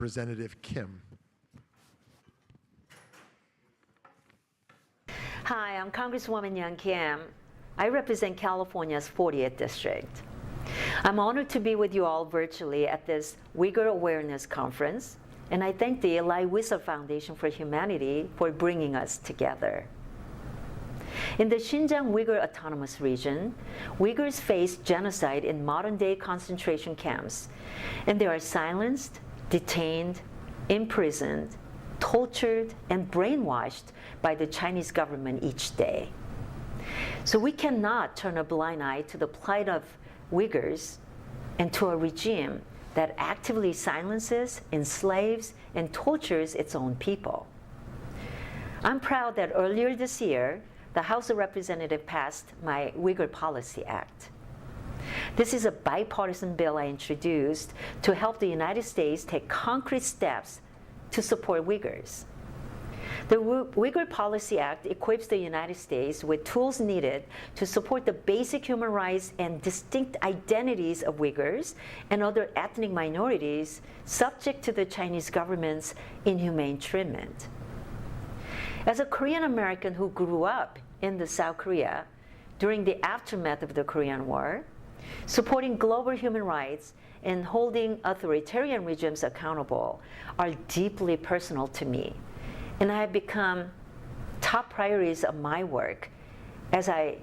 Representative Kim. Hi, I'm Congresswoman Young Kim. I represent California's 40th District. I'm honored to be with you all virtually at this Uyghur Awareness Conference, and I thank the Elie Wiesel Foundation for Humanity for bringing us together. In the Xinjiang Uyghur Autonomous Region, Uyghurs face genocide in modern-day concentration camps, and they are silenced, detained, imprisoned, tortured, and brainwashed by the Chinese government each day. So we cannot turn a blind eye to the plight of Uyghurs and to a regime that actively silences, enslaves, and tortures its own people. I'm proud that earlier this year, the House of Representatives passed my Uyghur Policy Act. This is a bipartisan bill I introduced to help the United States take concrete steps to support Uyghurs. The Uyghur Policy Act equips the United States with tools needed to support the basic human rights and distinct identities of Uyghurs and other ethnic minorities subject to the Chinese government's inhumane treatment. As a Korean American who grew up in South Korea during the aftermath of the Korean War, supporting global human rights and holding authoritarian regimes accountable are deeply personal to me, and I have become top priorities of my work as I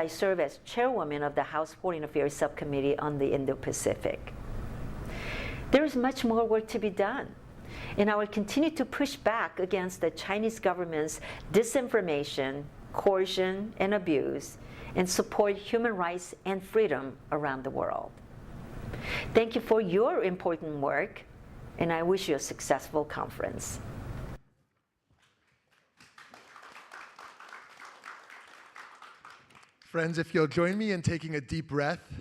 serve as chairwoman of the House Foreign Affairs Subcommittee on the Indo-Pacific. There is much more work to be done, and I will continue to push back against the Chinese government's disinformation, coercion, and abuse, and support human rights and freedom around the world. Thank you for your important work, and I wish you a successful conference. Friends, if you'll join me in taking a deep breath,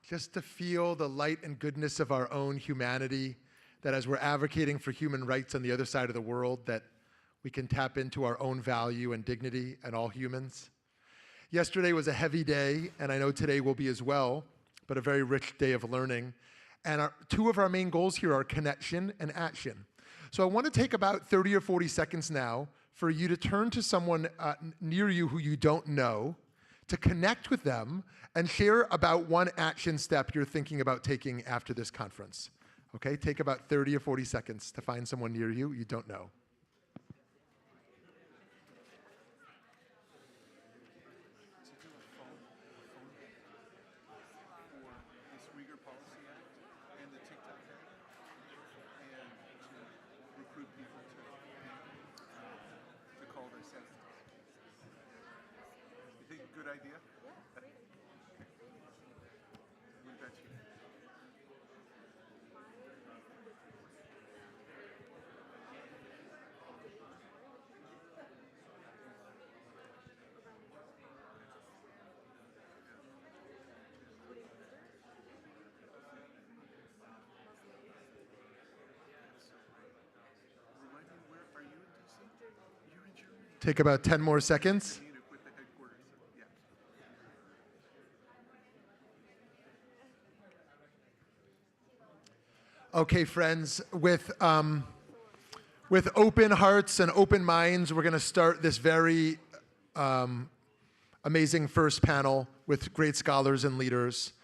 just to feel the light and goodness of our own humanity, that as we're advocating for human rights on the other side of the world, that we can tap into our own value and dignity and all humans. Yesterday was a heavy day, and I know today will be as well, but a very rich day of learning. And two of our main goals here are connection and action. So I want to take about 30 or 40 seconds now for you to turn to someone near you who you don't know, to connect with them and share about one action step you're thinking about taking after this conference. Okay, take about 30 or 40 seconds to find someone near you you don't know. Good idea? Remind me, where are you in DC? You're in Germany. Take about 10 more seconds. Okay, friends, with open hearts and open minds, we're going to start this very amazing first panel with great scholars and leaders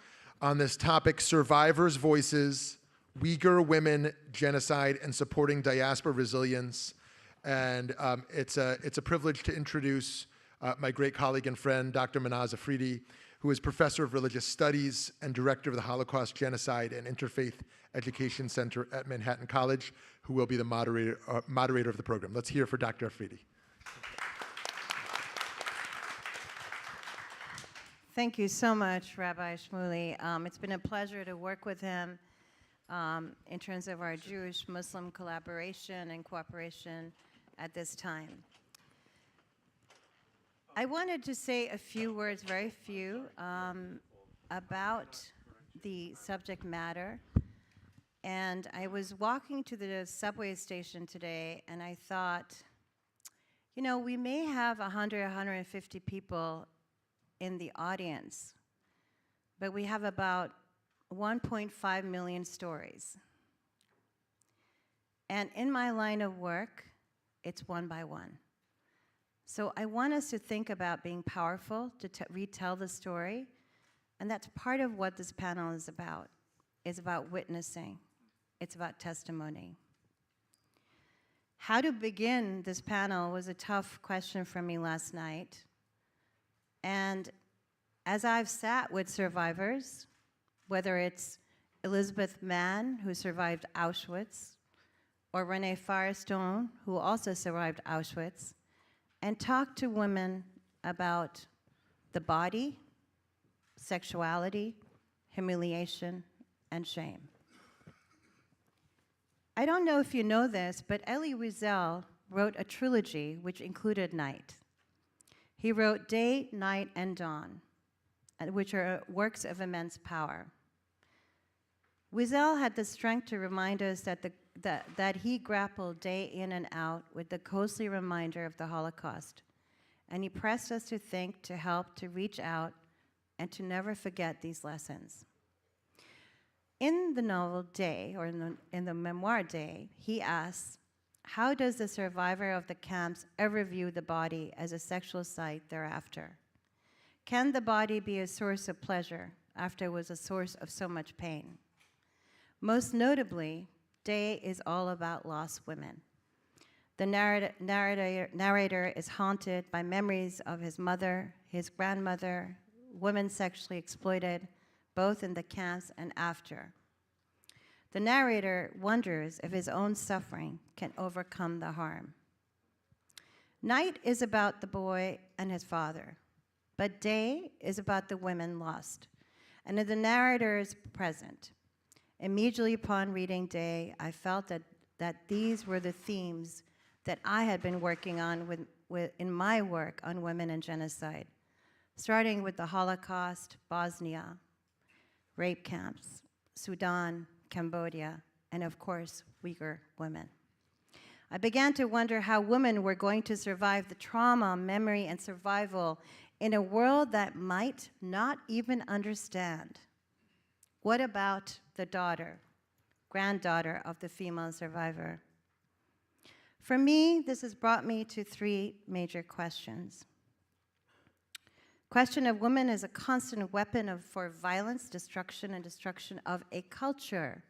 on this topic: survivors' voices, Uyghur women, genocide, and supporting diaspora resilience. And it's a privilege to introduce my great colleague and friend, Dr. Manaz Afridi, who is Professor of Religious Studies and Director of the Holocaust, Genocide, and Interfaith Education Center at Manhattan College, who will be the moderator of the program. Let's hear for Dr. Afridi. Thank you so much, Rabbi Shmuley. It's been a pleasure to work with him in terms of our Jewish-Muslim collaboration and cooperation at this time. I wanted to say a few words, very few, about the subject matter. And I was walking to the subway station today, and I thought, you know, we may have 100, 150 people in the audience, but we have about 1.5 million stories. And in my line of work, it's one by one. So I want us to think about being powerful, to retell the story, and that's part of what this panel is about. It's about witnessing. It's about testimony. How to begin this panel was a tough question for me last night. And as I've sat with survivors, whether it's Elizabeth Mann, who survived Auschwitz, or Renee Firestone, who also survived Auschwitz, and talked to women about the body, sexuality, humiliation, and shame. I don't know if you know this, but Elie Wiesel wrote a trilogy which included night. He wrote Day, Night, and Dawn, which are works of immense power. Wiesel had the strength to remind us that he grappled day in and out with the ghostly reminder of the Holocaust, and he pressed us to think, to help, to reach out, and to never forget these lessons. In the novel Day, or in the memoir Day, he asks, how does the survivor of the camps ever view the body as a sexual site thereafter? Can the body be a source of pleasure after it was a source of so much pain? Most notably, Day is all about lost women. The narrator is haunted by memories of his mother, his grandmother, women sexually exploited, both in the camps and after. The narrator wonders if his own suffering can overcome the harm. Night is about the boy and his father, but Day is about the women lost, and in the narrator's present. Immediately upon reading Day, I felt that these were the themes that I had been working on in my work on women and genocide, starting with the Holocaust, Bosnia, rape camps, Sudan, Cambodia, and of course, Uyghur women. I began to wonder how women were going to survive the trauma, memory, and survival in a world that might not even understand. What about the daughter, granddaughter of the female survivor? For me, this has brought me to three major questions. Question of women is a constant weapon for violence, destruction, and destruction of a culture.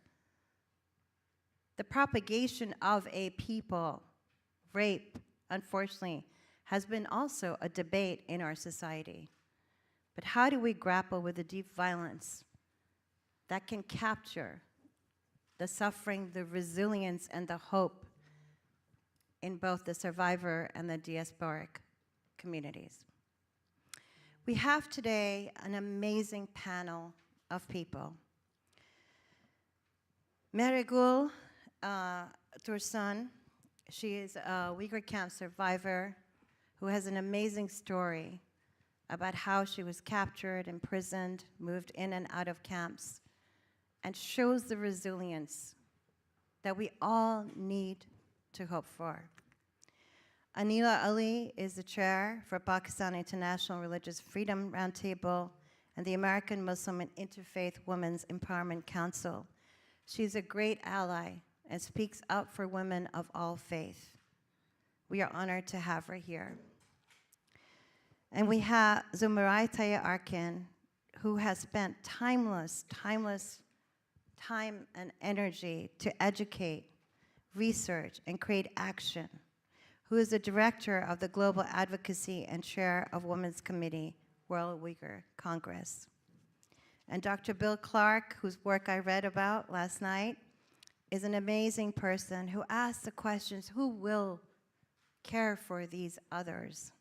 The propagation of a people, rape, unfortunately, has been also a debate in our society. But how do we grapple with the deep violence that can capture the suffering, the resilience, and the hope in both the survivor and the diasporic communities? We have today an amazing panel of people. Marigul Tursun, she is a Uyghur camp survivor who has an amazing story about how she was captured, imprisoned, moved in and out of camps, and shows the resilience that we all need to hope for. Anila Ali is the chair for Pakistan International Religious Freedom Roundtable and the American Muslim and Interfaith Women's Empowerment Council. She's a great ally and speaks up for women of all faith. We are honored to have her here. And we have Zumurai Taya Arkin, who has spent time and energy to educate, research, and create action, who is the director of the Global Advocacy and chair of Women's Committee, World Uyghur Congress. And Dr. Bill Clark, whose work I read about last night, is an amazing person who asks the questions, who will care for these others?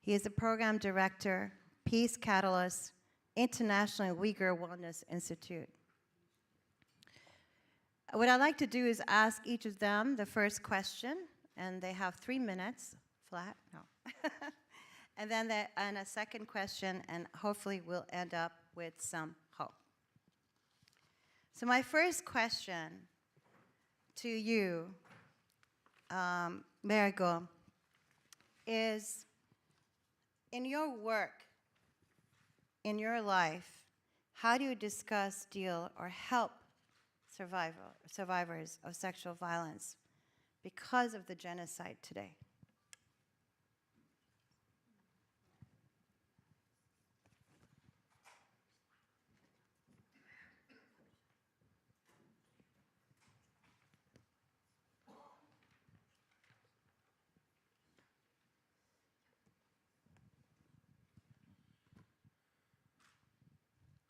He is the program director, Peace Catalyst, International Uyghur Wellness Institute. What I'd like to do is ask each of them the first question, and they have 3 minutes, flat, no. And then a second question, and hopefully we'll end up with some hope. So my first question to you, Marigo, is in your work, in your life, how do you discuss, deal, or help survivors of sexual violence because of the genocide today?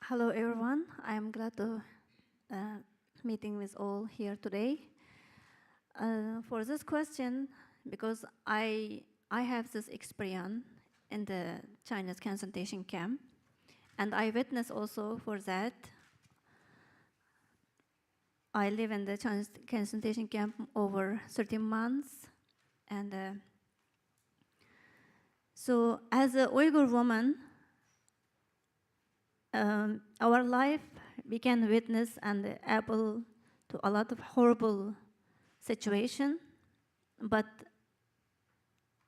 Hello, everyone. I am glad to meeting with all here today. For this question, because I have this experience in the Chinese concentration camp, and I witnessed also for that. I live in the Chinese concentration camp over 13 months, and so as a Uyghur woman, our life, we can witness and able to a lot of horrible situation, but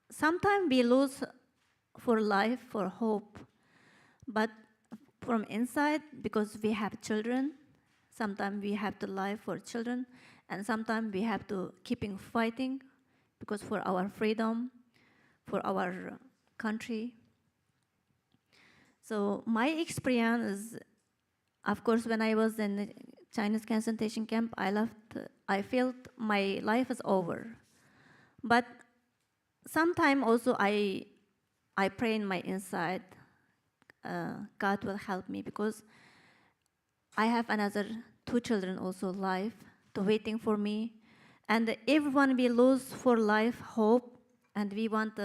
sometimes we lose for life, for hope, but from inside, because we have children, sometimes we have to live for children, and sometimes we have to keeping fighting, because for our freedom, for our country. So my experience is, of course, when I was in the Chinese concentration camp, I felt my life is over. But sometimes also I pray in my inside, God will help me, because I have another 2 children also alive, to waiting for me. And everyone we lose for life hope, and we want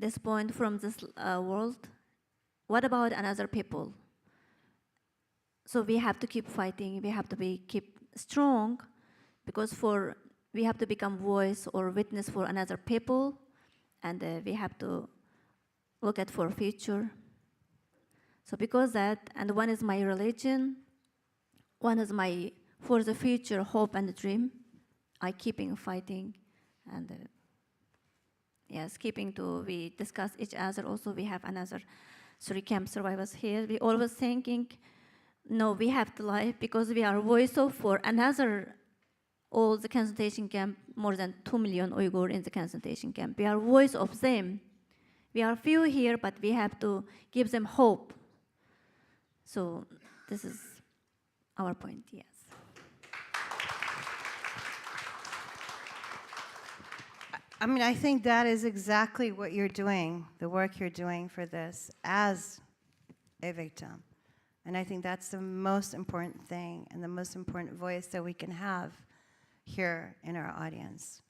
this point from this world. What about another people? So we have to keep fighting. We have to keep strong, because we have to become voice or witness for another people, and we have to look at for future. So because that, and one is my religion, one is my for the future hope and dream. I keeping fighting, and. Yes, we discuss each other. Also, we have another 3 camp survivors here. We always thinking, no, we have to live, because we are voice for another, all the concentration camp, more than 2 million Uyghur in the concentration camp. We are voice of them. We are few here, but we have to give them hope. So this is our point, yes. I mean, I think that is exactly what you're doing, the work you're doing for this as a victim. And I think that's the most important thing and the most important voice that we can have here in our audience.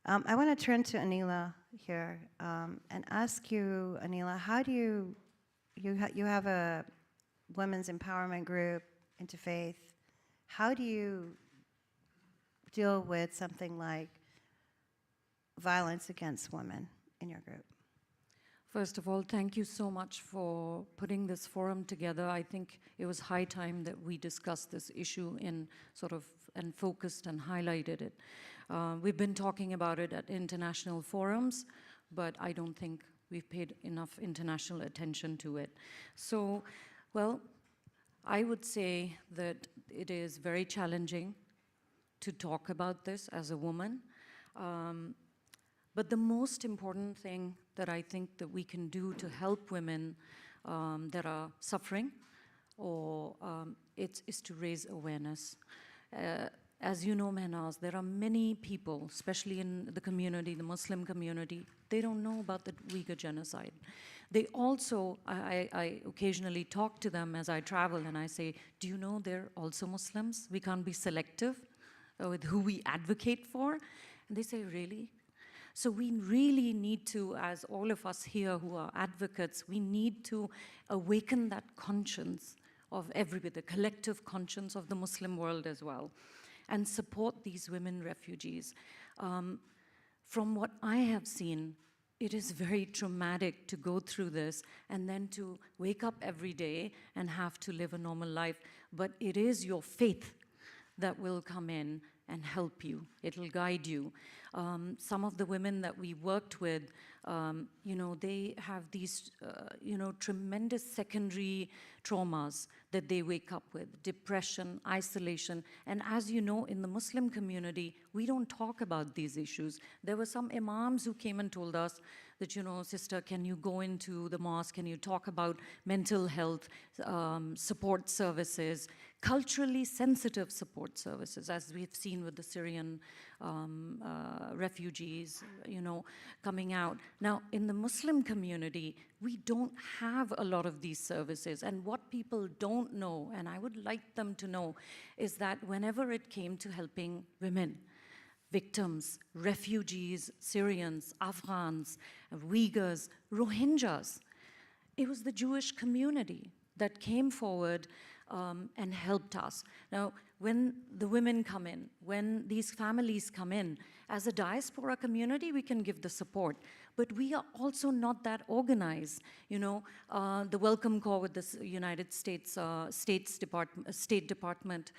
I want to turn to Anila here and ask you, Anila, how do you have a women's empowerment group, interfaith. How do you deal with something like violence against women in your group? First of all, thank you so much for putting this forum together. I think it was high time that we discussed this issue and focused and highlighted it. We've been talking about it at international forums, but I don't think we've paid enough international attention to it. So, well, I would say that it is very challenging to talk about this as a woman. But the most important thing that I think that we can do to help women that are suffering or is to raise awareness. As you know, Mehnaz, there are many people, especially in the community, the Muslim community, they don't know about the Uyghur genocide. They also, I occasionally talk to them as I travel and I say, do you know they're also Muslims? We can't be selective with who we advocate for. And they say, really? So we really need to, as all of us here who are advocates, we need to awaken that conscience of everybody, the collective conscience of the Muslim world as well, and support these women refugees. From what I have seen, it is very traumatic to go through this and then to wake up every day and have to live a normal life. But it is your faith that will come in and help you. It'll guide you. Some of the women that we worked with, they have these, tremendous secondary traumas that they wake up with, depression, isolation. And as you know, in the Muslim community, we don't talk about these issues. There were some imams who came and told us that, sister, can you go into the mosque? Can you talk about mental health support services, culturally sensitive support services, as we've seen with the Syrian refugees, coming out. Now, in the Muslim community, we don't have a lot of these services. And what people don't know, and I would like them to know, is that whenever it came to helping women, victims, refugees, Syrians, Afghans, Uyghurs, Rohingyas, it was the Jewish community that came forward and helped us. Now, when the women come in, when these families come in, as a diaspora community, we can give the support, but we are also not that organized. The welcome call with the United States State Department,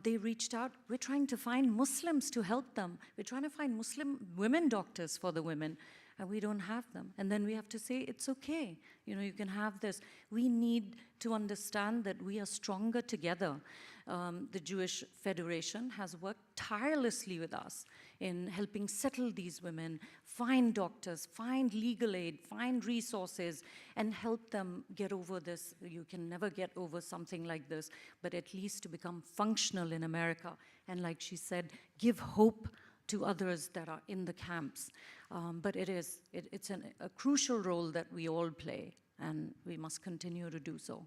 they reached out. We're trying to find Muslims to help them. We're trying to find Muslim women doctors for the women, and we don't have them. And then we have to say, it's okay, you can have this. We need to understand that we are stronger together. The Jewish Federation has worked tirelessly with us in helping settle these women, find doctors, find legal aid, find resources, and help them get over this. You can never get over something like this, but at least to become functional in America. And like she said, give hope to others that are in the camps. But it's a crucial role that we all play, and we must continue to do so.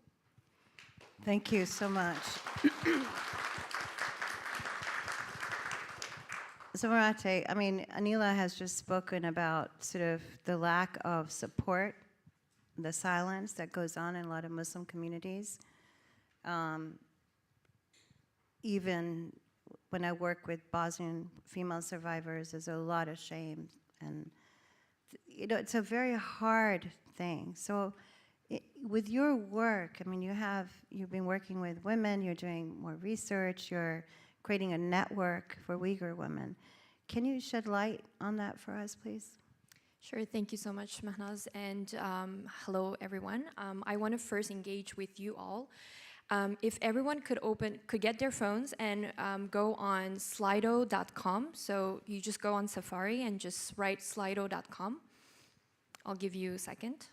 Thank you so much. So Marate, Anila has just spoken about sort of the lack of support, the silence that goes on in a lot of Muslim communities. Even when I work with Bosnian female survivors, there's a lot of shame, and it's a very hard thing. So with your work, you've been working with women, you're doing more research, you're creating a network for Uyghur women. Can you shed light on that for us, please? Sure, thank you so much, Mahnaz, and hello, everyone. I want to first engage with you all. If everyone could get their phones and go on slido.com. So you just go on Safari and just write slido.com. I'll give you a second.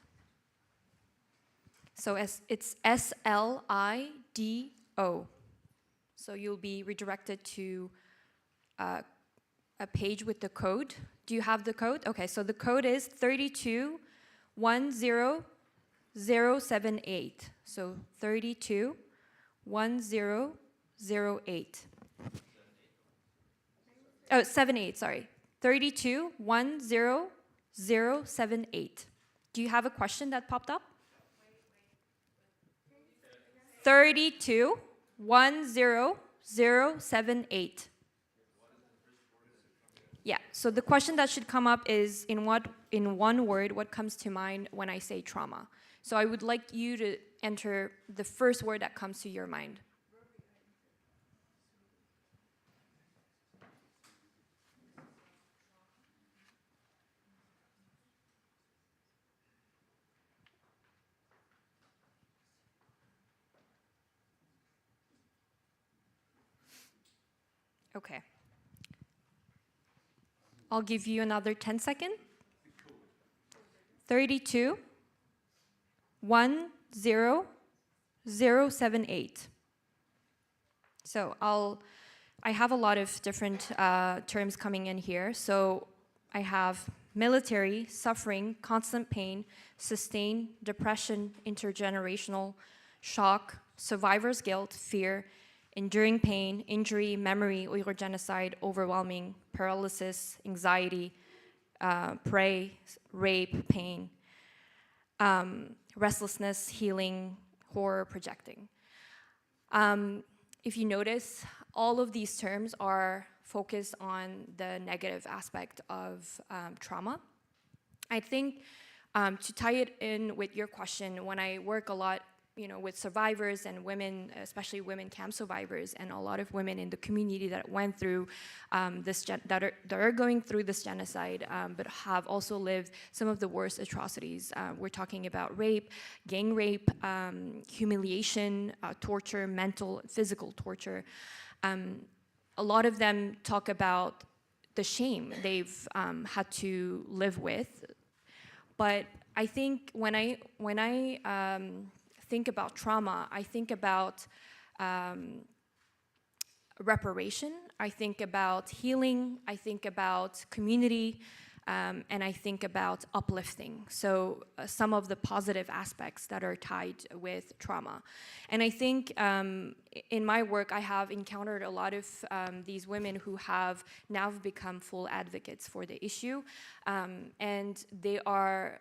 So it's SLIDO. So you'll be redirected to a page with the code. Do you have the code? Okay, so the code is 3210078. So 321008. Oh, 78, sorry. 3210078. Do you have a question that popped up? 3210078. Yeah, so the question that should come up is, in one word, what comes to mind when I say trauma? So I would like you to enter the first word that comes to your mind. Okay. I'll give you another 10 seconds. 3210078. So I have a lot of different terms coming in here. So I have military, suffering, constant pain, sustained depression, intergenerational shock, survivor's guilt, fear, enduring pain, injury, memory, Uyghur genocide, overwhelming, paralysis, anxiety, prey, rape, pain, restlessness, healing, horror, projecting. If you notice, all of these terms are focused on the negative aspect of trauma. I think to tie it in with your question, when I work a lot with survivors and women, especially women camp survivors, and a lot of women in the community that went through that are going through this genocide, but have also lived some of the worst atrocities. We're talking about rape, gang rape, humiliation, torture, mental, physical torture. A lot of them talk about the shame they've had to live with. But I think when I think about trauma, I think about reparation, I think about healing, I think about community, and I think about uplifting. So some of the positive aspects that are tied with trauma. And I think in my work, I have encountered a lot of these women who have now become full advocates for the issue, and they are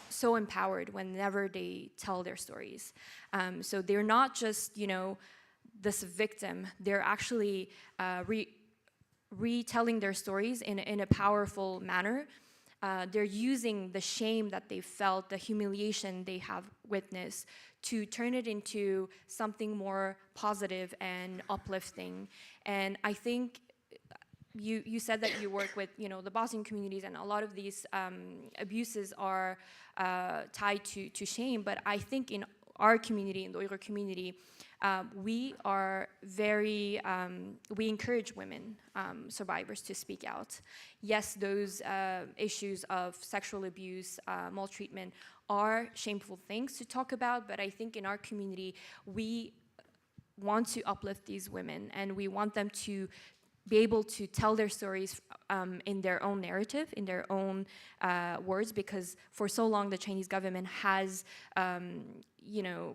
so empowered whenever they tell their stories. So they're not just, this victim, they're actually retelling their stories in a powerful manner. They're using the shame that they felt, the humiliation they have witnessed, to turn it into something more positive and uplifting. And I think you said that you work with the Bosnian communities, and a lot of these abuses are tied to shame. But I think in our community, in the Uyghur community, we are very, we encourage women survivors to speak out. Yes, those issues of sexual abuse, maltreatment are shameful things to talk about, but I think in our community, we want to uplift these women, and we want them to be able to tell their stories in their own narrative, in their own words, because for so long the Chinese government has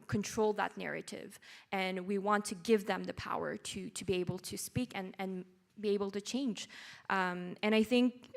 controlled that narrative, and we want to give them the power to be able to speak and be able to change. And I think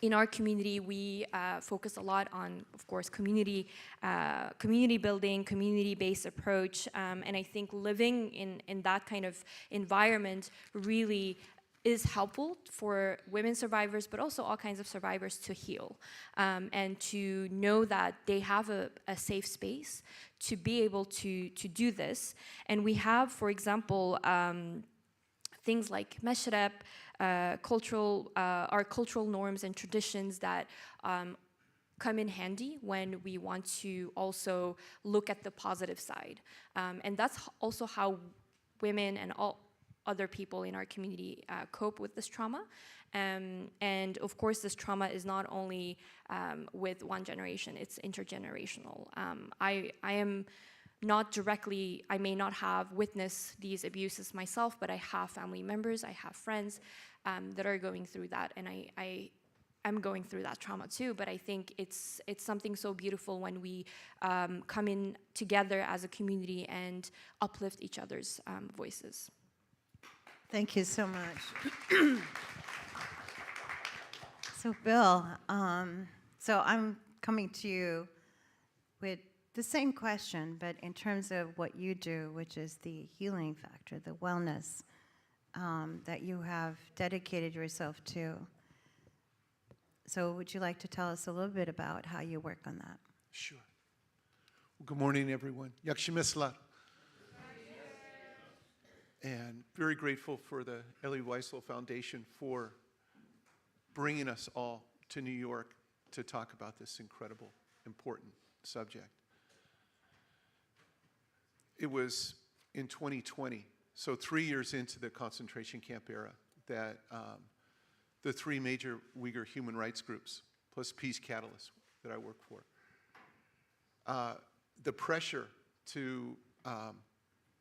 in our community, we focus a lot on, of course, community building, community-based approach, and I think living in that kind of environment really is helpful for women survivors, but also all kinds of survivors to heal, and to know that they have a safe space to be able to do this. And we have, for example, things like meshrep, our cultural norms and traditions that come in handy when we want to also look at the positive side. And that's also how women and all other people in our community cope with this trauma. And of course, this trauma is not only with one generation, it's intergenerational. I am not directly, I may not have witnessed these abuses myself, but I have family members, I have friends that are going through that, and I am going through that trauma too. But I think it's something so beautiful when we come in together as a community and uplift each other's voices. Thank you so much. So Bill, so I'm coming to you with the same question, but in terms of what you do, which is the healing factor, the wellness that you have dedicated yourself to. So would you like to tell us a little bit about how you work on that? Sure. Well, good morning, everyone. Yakshimeslar. And very grateful for the Elie Wiesel Foundation for bringing us all to New York to talk about this incredible, important subject. It was in 2020, so 3 years into the concentration camp era, that the three major Uyghur human rights groups, plus Peace Catalyst that I work for, the pressure to,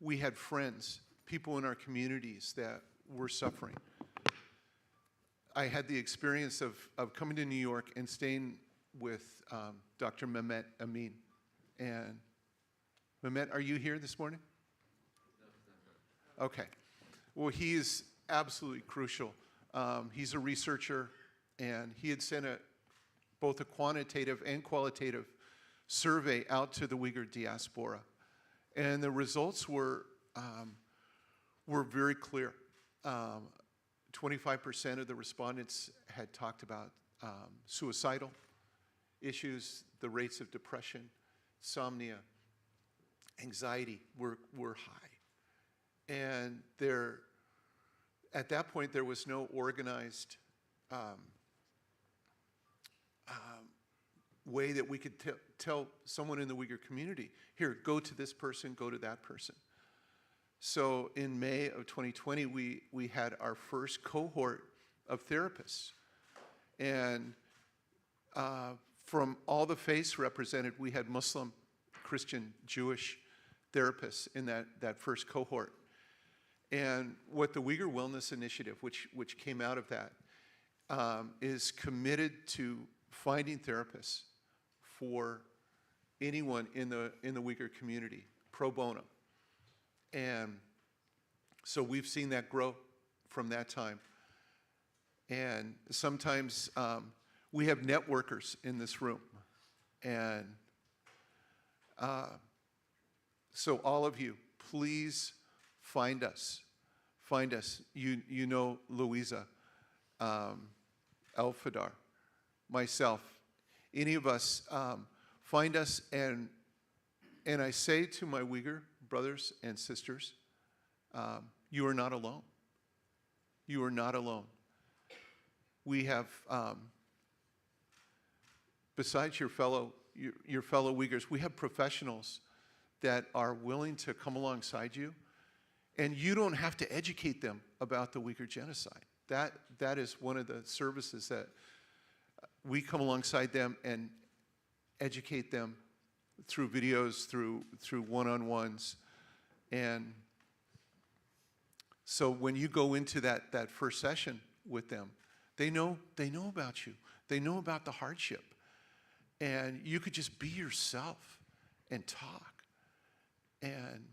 we had friends, people in our communities that were suffering. I had the experience of coming to New York and staying with Dr. Mehmet Amin. And Mehmet, are you here this morning? Okay. Well, he is absolutely crucial. He's a researcher, and he had sent both a quantitative and qualitative survey out to the Uyghur diaspora. And the results were very clear. 25% of the respondents had talked about suicidal issues, the rates of depression, insomnia, anxiety were high. And at that point, there was no organized way that we could tell someone in the Uyghur community, here, go to this person, go to that person. So in May of 2020, we had our first cohort of therapists. And from all the faiths represented, we had Muslim, Christian, Jewish therapists in that first cohort. And what the Uyghur Wellness Initiative, which came out of that, is committed to finding therapists for anyone in the Uyghur community, pro bono. And so we've seen that grow from that time. And sometimes we have networkers in this room. And so all of you, please find us. Find us. You know Louisa, Elfadar, myself, any of us, find us. And I say to my Uyghur brothers and sisters, you are not alone. You are not alone. We have, besides your fellow Uyghurs, we have professionals that are willing to come alongside you, and you don't have to educate them about the Uyghur genocide. That is one of the services that we come alongside them and educate them through videos, through one-on-ones. And so when you go into that first session with them, they know about you. They know about the hardship. And you could just be yourself and talk. And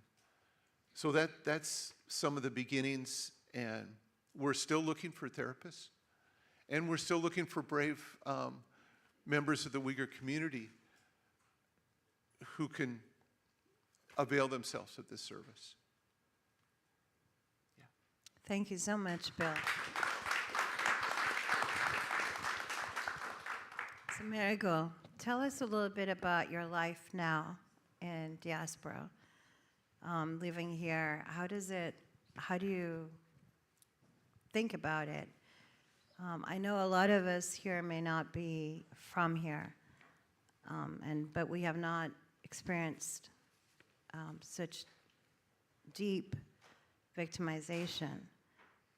so that's some of the beginnings. And we're still looking for therapists. And we're still looking for brave members of the Uyghur community who can avail themselves of this service. Yeah. Thank you so much, Bill. So Marigold, tell us a little bit about your life now in diaspora, living here. How do you think about it? I know a lot of us here may not be from here, but we have not experienced such deep victimization.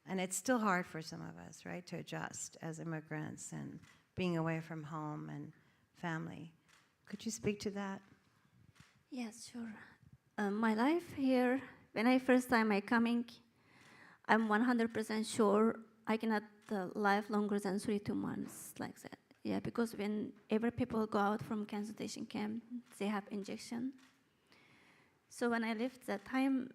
And it's still hard for some of us, right, to adjust as immigrants and being away from home and family. Could you speak to that? Yes, sure. My life here, when I first time I coming, I'm 100% sure I cannot live longer than 32 months like that. Yeah, because whenever people go out from concentration camp, they have injection. So when I left that time,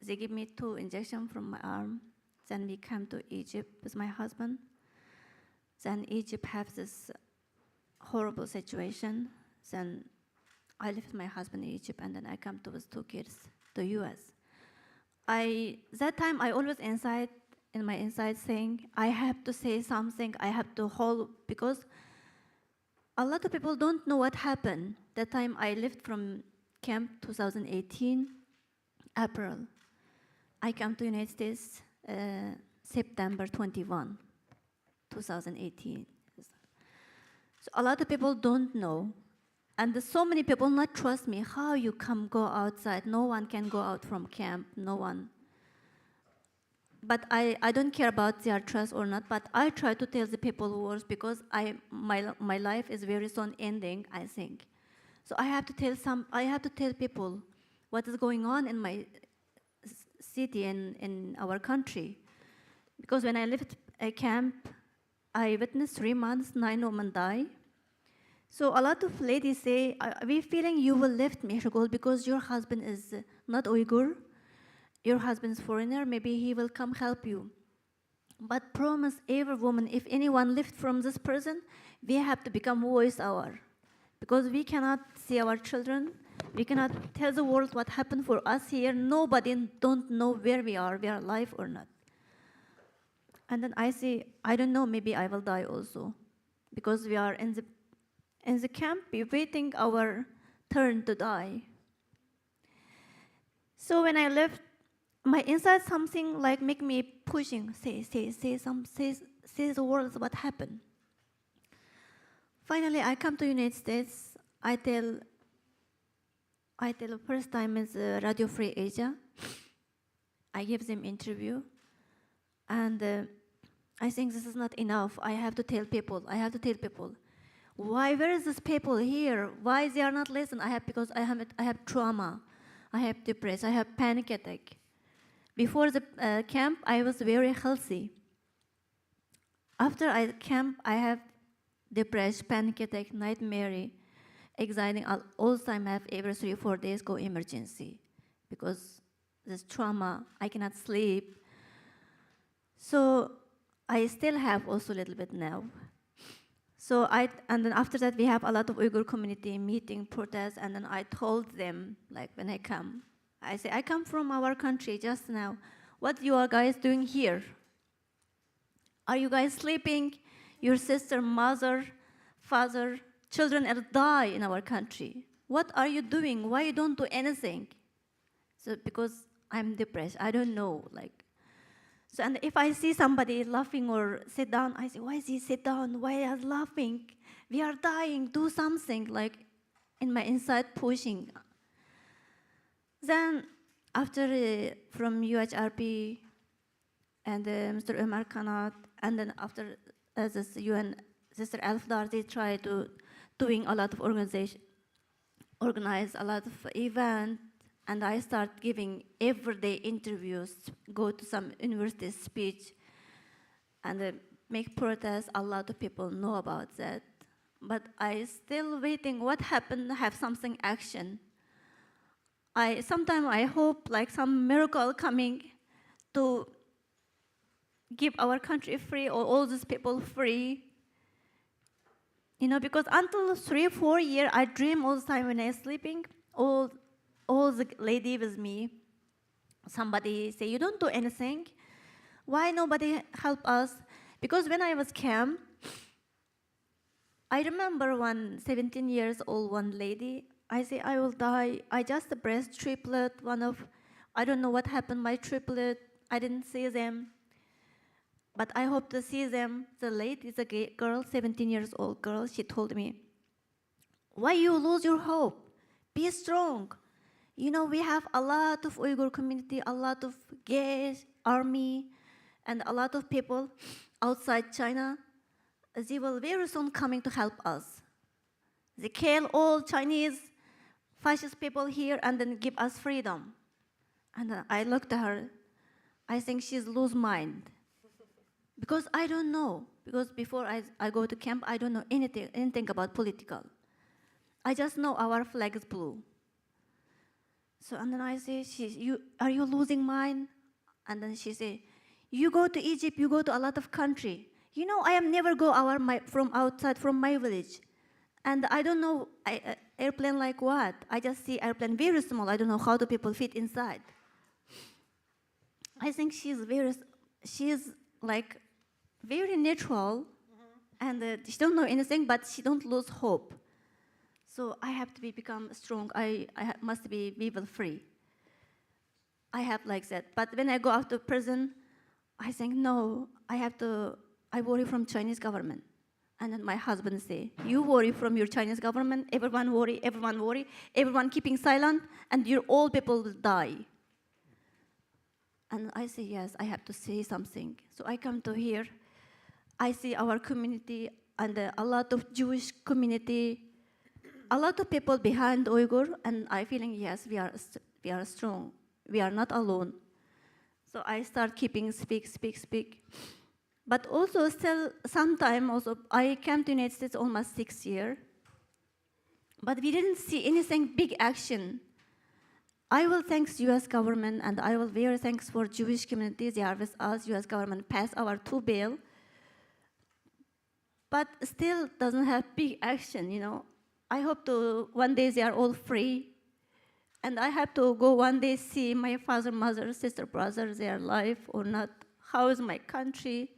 they give me 2 injections from my arm. Then we come to Egypt with my husband. Then Egypt has this horrible situation. Then I left my husband in Egypt, and then I come to with 2 kids to US. That time I always in my inside saying, I have to say something, I have to hold, because a lot of people don't know what happened. That time I left from camp 2018, April. I came to United States September 21, 2018. So a lot of people don't know. And so many people not trust me. How you go outside? No one can go out from camp, no one. But I don't care about their trust or not, but I try to tell the people words because my life is very soon ending, I think. So I have to tell people what is going on in my city and in our country. Because when I left a camp, I witnessed 3 months, 9 women die. So a lot of ladies say, we're feeling you will leave Marigold because your husband is not Uyghur. Your husband is foreigner, maybe he will come help you. But promise every woman, if anyone left from this prison, we have to become voice hour. Because we cannot see our children, we cannot tell the world what happened for us here. Nobody don't know where we are alive or not. And then I say, I don't know, maybe I will die also. Because we are in the camp, we're waiting our turn to die. So when I left, my inside something like make me pushing, say the words what happened. Finally, I come to United States. I tell first time is Radio Free Asia. I give them interview, and I think this is not enough. I have to tell people. Why? Where is this people here? Why they are not listening? Because I have trauma. I have depression. I have panic attack. Before the camp, I was very healthy. After I camp, I have depression, panic attack, nightmare, anxiety. All the time I have every 3-4 days go emergency because this trauma. I cannot sleep. So I still have also a little bit now. So and then after that we have a lot of Uyghur community meeting, protests, and then I told them, like when I come, I say, I come from our country just now. What you are guys doing here? Are you guys sleeping? Your sister, mother, father, children will die in our country. What are you doing? Why you don't do anything? So because I'm depressed, I don't know, like. So, and if I see somebody laughing or sit down, I say, why is he sit down? Why are laughing? We are dying, do something, like in my inside pushing. Then after from UHRP and Mr. Umar Kanat, and then after this UN, Sister Alfdar, they try to doing a lot of organize a lot of events. And I start giving everyday interviews, go to some university speech, and make protests. A lot of people know about that. But I still waiting, what happened, have something action. Sometimes I hope like some miracle coming to give our country free or all these people free. You know, because until 3-4 years, I dream all the time when I'm sleeping, all the lady with me, somebody say, you don't do anything. Why nobody help us? Because when I was camp, I remember one 17 years old one lady, I say, I will die. I just breast triplet, I don't know what happened, my triplet, I didn't see them. But I hope to see them. The lady is a girl, 17 years old girl, she told me, why you lose your hope? Be strong. You know, we have a lot of Uyghur community, a lot of gays, army, and a lot of people outside China. They will very soon coming to help us. They kill all Chinese fascist people here and then give us freedom. And I looked at her. I think she's lose mind. Because I don't know. Because before I go to camp, I don't know anything about political. I just know our flag is blue. So, and then I say, are you losing mind? And then she say, you go to Egypt, you go to a lot of country. You know, I am never go from outside, from my village. And I don't know, airplane like what? I just see airplane very small. I don't know how do people fit inside. I think she's like very natural, and she don't know anything, but she don't lose hope. So I have to become strong. I must be people free. I have like that. But when I go out of prison, I think, no, I worry from Chinese government. And then my husband say, you worry from your Chinese government, everyone worry, everyone keeping silent, and your all people will die. And I say, yes, I have to say something. So I come to here, I see our community and a lot of Jewish community, a lot of people behind Uyghur, and I feeling, yes, we are strong. We are not alone. So I start keeping speak. But also still, sometime also, I came to United States almost 6 years, but we didn't see anything big action. I will thank U.S. government, and I will very thanks for Jewish community. They are with us. U.S. government passed our 2 bill, but still doesn't have big action, you know. I hope to one day they are all free, and I have to go one day see my father, mother, sister, brother, they are alive or not. How is my country?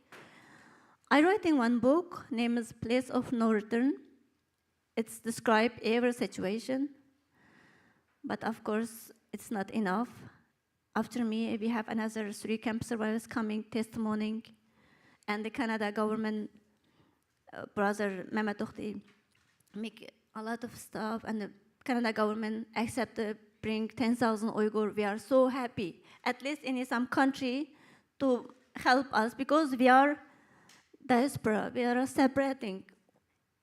I writing one book named is Place of No Return. It's describe every situation, but of course it's not enough. after me, we have another 3 camp survivors coming, testimonying, and the Canada government, brother Mehmet Tohti, make a lot of stuff, and the Canada government accept to bring 10,000 Uyghur. We are so happy, at least in some country, to help us, because we are diaspora, we are separating.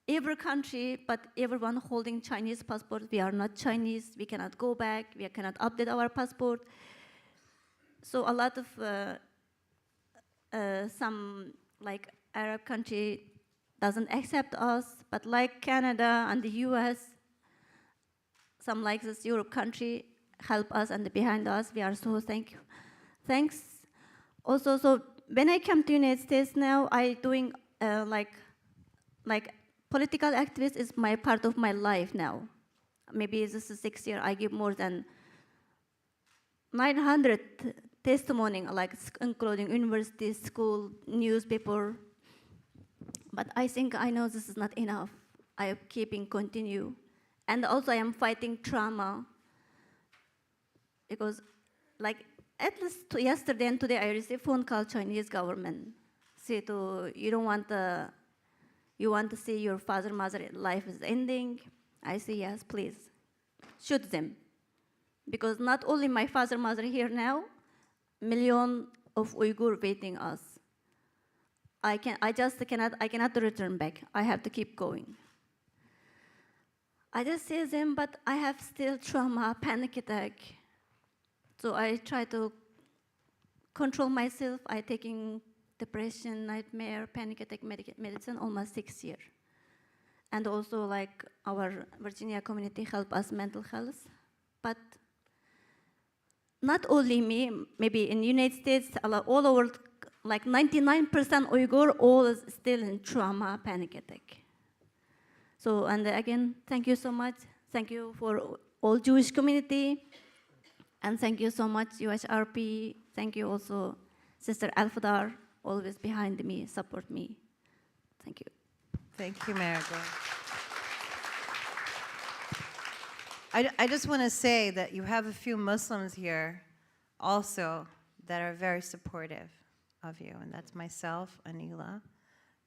Every country, but everyone holding Chinese passport. We are not Chinese, we cannot go back, we cannot update our passport. So a lot of some like Arab country doesn't accept us, but like Canada and the US, some like this Europe country help us and behind us. We are so thanks. Also, so when I come to United States now, I doing like political activist is my part of my life now. Maybe this is 6 year, I give more than 900 testimony, like including university, school, newspaper. But I think I know this is not enough. I am keeping continue. And also I am fighting trauma, because like at least yesterday and today I received phone call Chinese government. Say to, you don't want the, you want to see your father, mother life is ending? I say, yes, please, shoot them. Because not only my father, mother here now, million of Uyghur waiting us. I cannot return back. I have to keep going. I just say them, but I have still trauma, panic attack. So I try to control myself. I taking depression, nightmare, panic attack medicine almost 6 years. And also like our Virginia community help us mental health. But not only me, maybe in United States, all over, like 99% Uyghur, all is still in trauma, panic attack. So, and again, thank you so much. Thank you for all Jewish community. And thank you so much, UHRP. Thank you also, Sister Alfadar, always behind me, support me. Thank you. Thank you, Marigold. I just want to say that you have a few Muslims here also that are very supportive of you, and that's myself, Anila,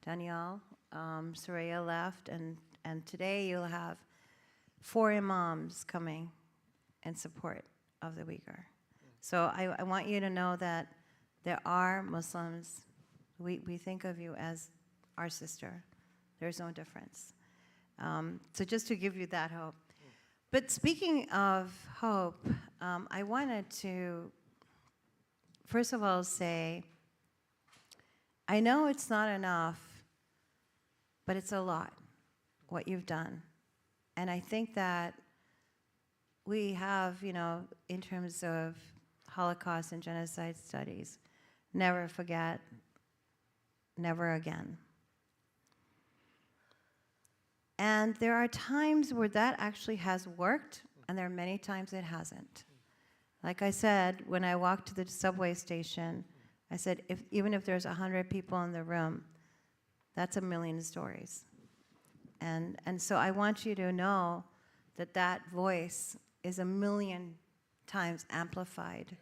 Danielle, Soraya left, and today you'll have 4 imams coming in support of the Uyghur. So I want you to know that there are Muslims, we think of you as our sister. There's no difference. So just to give you that hope. But speaking of hope, I wanted to, first of all, say, I know it's not enough, but it's a lot, what you've done. And I think that we have, you know, in terms of Holocaust and genocide studies, never forget, never again. And there are times where that actually has worked, and there are many times it hasn't. Like I said, when I walked to the subway station, I said, even if there's 100 people in the room, that's 1,000,000 stories. And so I want you to know that that voice is 1,000,000 times amplified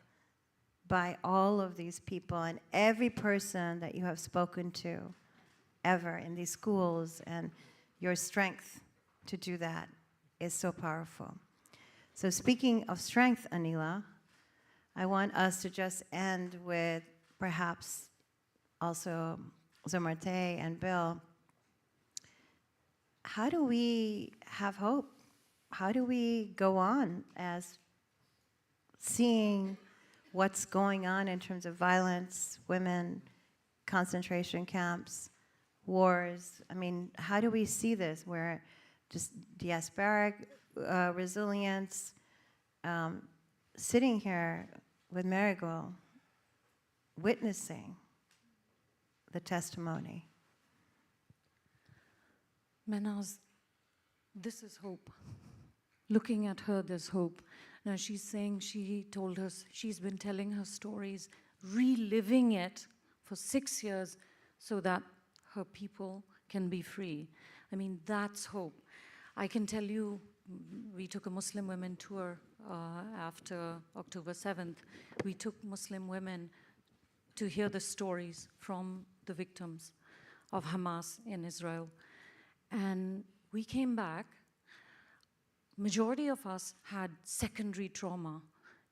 by all of these people and every person that you have spoken to ever in these schools, and your strength to do that is so powerful. So speaking of strength, Anila, I want us to just end with perhaps also Zomarte and Bill. How do we have hope? How do we go on as seeing what's going on in terms of violence, women, concentration camps, wars? I mean, how do we see this where just diasporic resilience, sitting here with Marigold, witnessing the testimony? Mehnaz, this is hope. Looking at her, there's hope. Now she's saying, she told us, she's been telling her stories, reliving it for 6 years so that her people can be free. I mean, that's hope. I can tell you, we took a Muslim women tour after October 7th, we took Muslim women to hear the stories from the victims of Hamas in Israel. And we came back, majority of us had secondary trauma,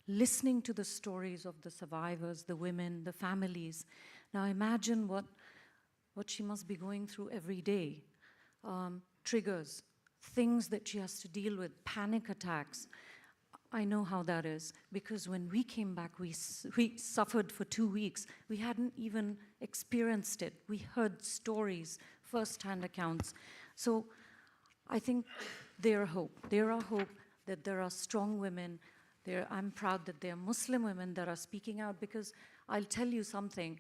listening to the stories of the survivors, the women, the families. Now imagine what she must be going through every day. Triggers, things that she has to deal with, panic attacks. I know how that is, because when we came back, we suffered for 2 weeks. We hadn't even experienced it. We heard stories, first-hand accounts. So I think there are hope. There are hope that there are strong women. I'm proud that there are Muslim women that are speaking out, because I'll tell you something.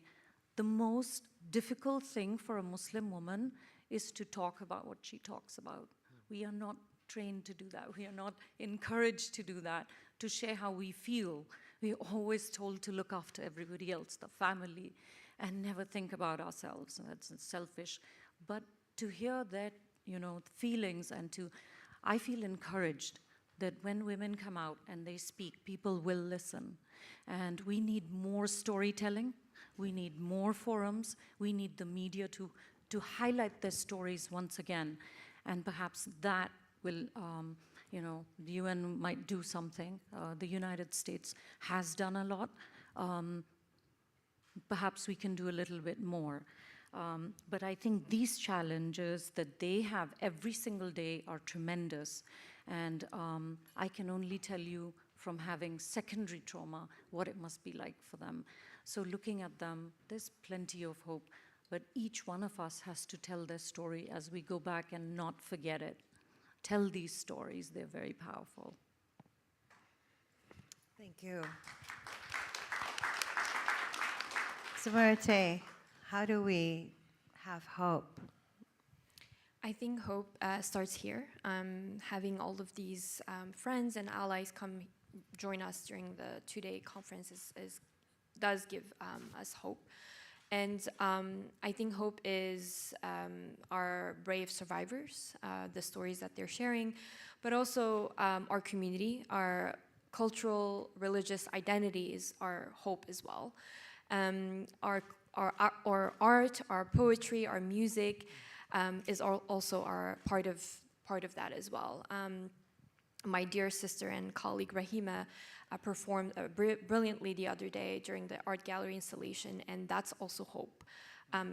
The most difficult thing for a Muslim woman is to talk about what she talks about. We are not trained to do that. We are not encouraged to do that, to share how we feel. We're always told to look after everybody else, the family, and never think about ourselves. That's selfish. But to hear that, feelings, and I feel encouraged that when women come out and they speak, people will listen. And we need more storytelling. We need more forums. We need the media to highlight their stories once again. And perhaps that will, the UN might do something. The United States has done a lot. Perhaps we can do a little bit more. But I think these challenges that they have every single day are tremendous. And I can only tell you from having secondary trauma what it must be like for them. So looking at them, there's plenty of hope. But each one of us has to tell their story as we go back and not forget it. Tell these stories, they're very powerful. Thank you. Samarte, how do we have hope? I think hope starts here. Having all of these friends and allies come join us during the 2-day conference does give us hope. And I think hope is our brave survivors, the stories that they're sharing, but also our community, our cultural, religious identities are hope as well. Our art, our poetry, our music is also our part of that as well. My dear sister and colleague Rahima performed brilliantly the other day during the art gallery installation, and that's also hope.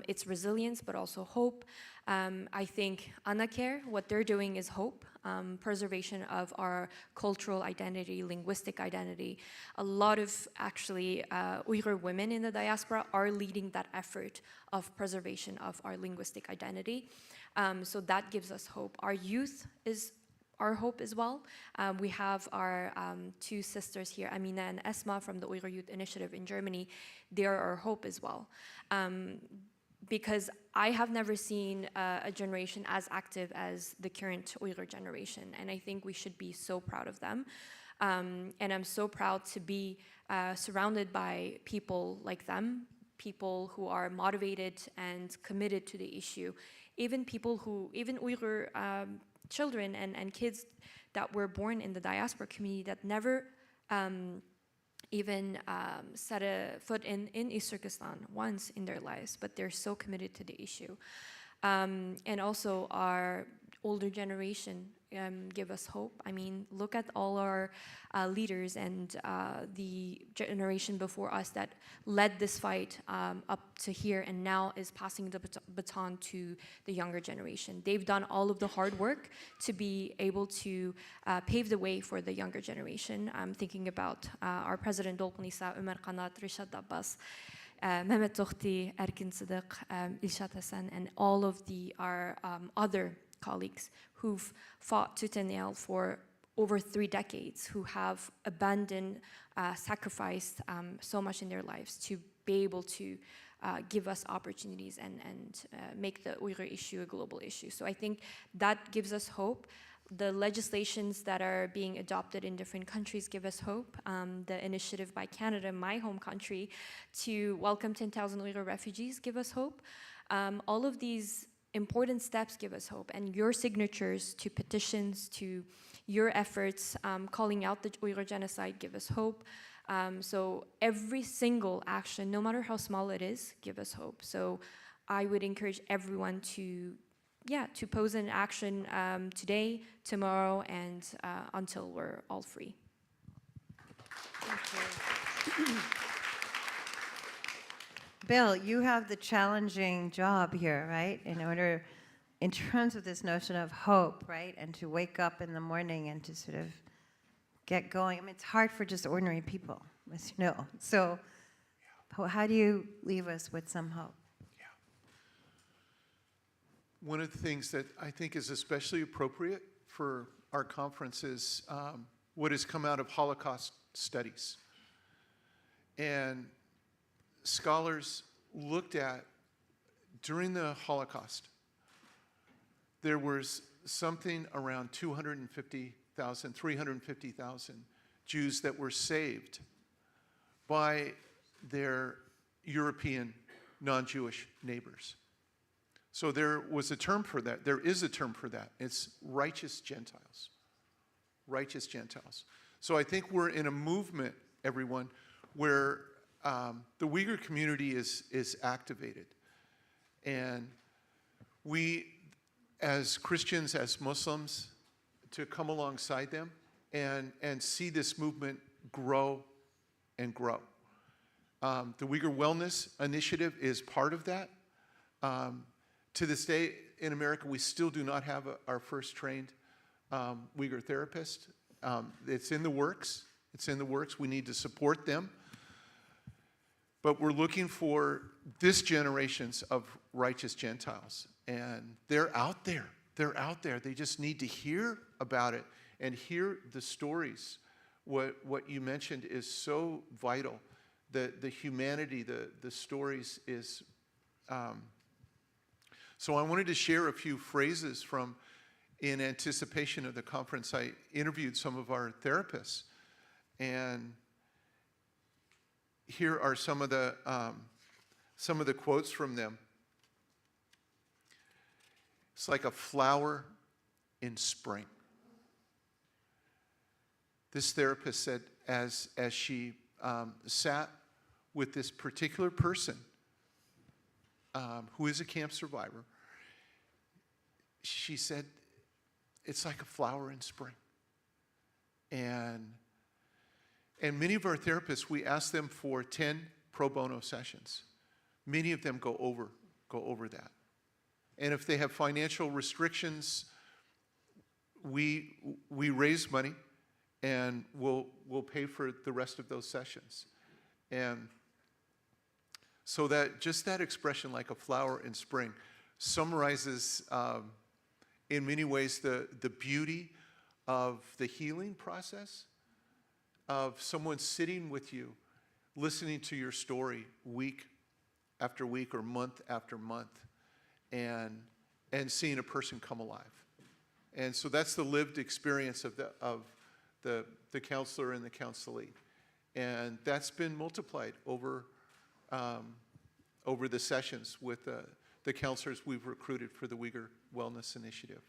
It's resilience, but also hope. I think Anacare, what they're doing is hope, preservation of our cultural identity, linguistic identity. A lot of actually Uyghur women in the diaspora are leading that effort of preservation of our linguistic identity. So that gives us hope. Our youth is our hope as well. We have our 2 sisters here, Amina and Esma from the Uyghur Youth Initiative in Germany. They are our hope as well. Because I have never seen a generation as active as the current Uyghur generation, and I think we should be so proud of them. And I'm so proud to be surrounded by people like them, people who are motivated and committed to the issue. Even Uyghur children and kids that were born in the diaspora community that never even set a foot in East Turkestan once in their lives, but they're so committed to the issue. And also our older generation give us hope. I mean, look at all our leaders and the generation before us that led this fight up to here and now is passing the baton to the younger generation. They've done all of the hard work to be able to pave the way for the younger generation. I'm thinking about our President Dolkunisa, Umar Qanat, Rishad Abbas, Mehmet Tohti, Erkin Siddiq, Ilshat Hassan, and all of our other colleagues who've fought tooth and nail for over 3 decades, who have abandoned, sacrificed so much in their lives to be able to give us opportunities and make the Uyghur issue a global issue. So I think that gives us hope. The legislations that are being adopted in different countries give us hope. The initiative by Canada, my home country, to welcome 10,000 Uyghur refugees give us hope. All of these important steps give us hope, and your signatures to petitions, to your efforts calling out the Uyghur genocide give us hope. So every single action, no matter how small it is, give us hope. So I would encourage everyone to pose an action today, tomorrow, and until we're all free. Thank you. Bill, you have the challenging job here, right? In terms of this notion of hope, right? And to wake up in the morning and to sort of get going. I mean, it's hard for just ordinary people, as you know. So how do you leave us with some hope? One of the things that I think is especially appropriate for our conference is what has come out of Holocaust studies. And scholars looked at, during the Holocaust, there was something around 250,000, 350,000 Jews that were saved by their European non-Jewish neighbors. So there was a term for that. There is a term for that. It's righteous Gentiles. Righteous Gentiles. So I think we're in a movement, everyone, where the Uyghur community is activated. And we, as Christians, as Muslims, to come alongside them and see this movement grow and grow. The Uyghur Wellness Initiative is part of that. To this day, in America, we still do not have our first trained Uyghur therapist. It's in the works. It's in the works. We need to support them. But we're looking for this generations of righteous Gentiles. And they're out there. They're out there. They just need to hear about it and hear the stories. What you mentioned is so vital. The humanity, the stories is... So I wanted to share a few phrases from, in anticipation of the conference, I interviewed some of our therapists. And here are some of the quotes from them. It's like a flower in spring. This therapist said, as she sat with this particular person who is a camp survivor, she said, it's like a flower in spring. And many of our therapists, we ask them for 10 pro bono sessions. Many of them go over that. And if they have financial restrictions, we raise money and we'll pay for the rest of those sessions. And so that just that expression, like a flower in spring, summarizes in many ways the beauty of the healing process, of someone sitting with you, listening to your story week after week or month after month, and seeing a person come alive. And so that's the lived experience of the counselor and the counselee. And that's been multiplied over the sessions with the counselors we've recruited for the Uyghur Wellness Initiative.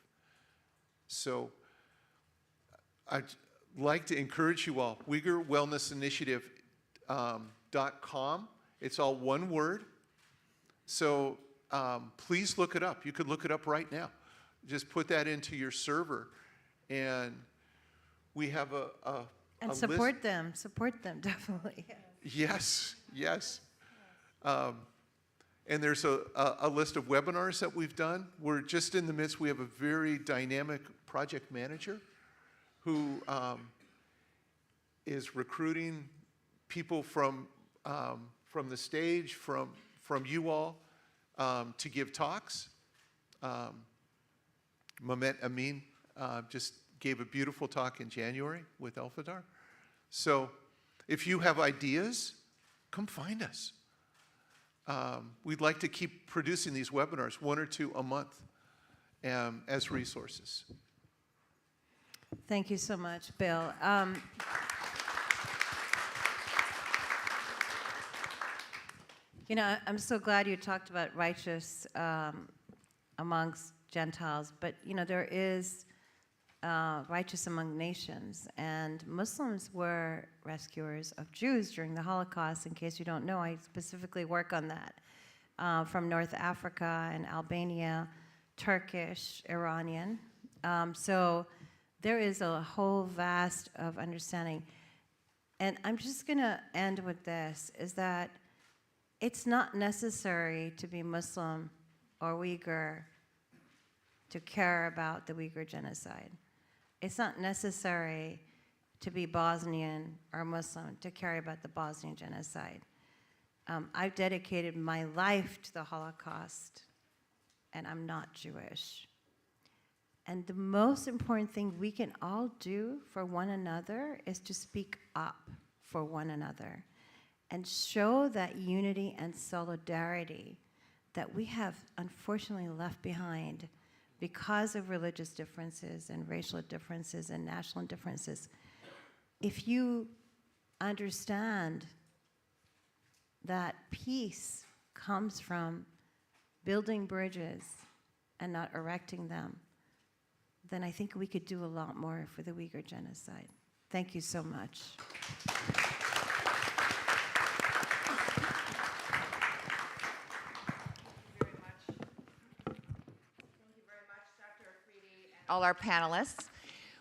So I'd like to encourage you all, UyghurWellnessInitiative.com. It's all one word. So please look it up. You could look it up right now. Just put that into your server. And we have a support them. Support them, definitely. Yes, yes. And there's a list of webinars that we've done. We're just in the midst. We have a very dynamic project manager who is recruiting people from the stage, from you all, to give talks. Mehmet Amin just gave a beautiful talk in January with Elfadar. So if you have ideas, come find us. We'd like to keep producing these webinars, 1 or 2 a month, as resources. Thank you so much, Bill. You know, I'm so glad you talked about righteous amongst Gentiles, but you know, there is righteous among nations. And Muslims were rescuers of Jews during the Holocaust. In case you don't know, I specifically work on that. From North Africa and Albania, Turkish, Iranian. So there is a whole vast of understanding. And I'm just going to end with this, is that it's not necessary to be Muslim or Uyghur to care about the Uyghur genocide. It's not necessary to be Bosnian or Muslim to care about the Bosnian genocide. I've dedicated my life to the Holocaust, and I'm not Jewish. And the most important thing we can all do for one another is to speak up for one another and show that unity and solidarity that we have unfortunately left behind because of religious differences and racial differences and national differences. If you understand that peace comes from building bridges and not erecting them, then I think we could do a lot more for the Uyghur genocide. Thank you so much. All our panelists.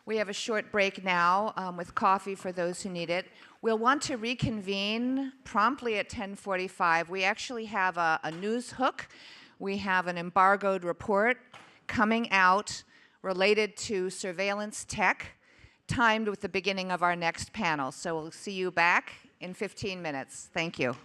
We have a short break now with coffee for those who need it. We'll want to reconvene promptly at 10:45. We actually have a news hook. We have an embargoed report coming out related to surveillance tech, timed with the beginning of our next panel. So we'll see you back in 15 minutes. Thank you.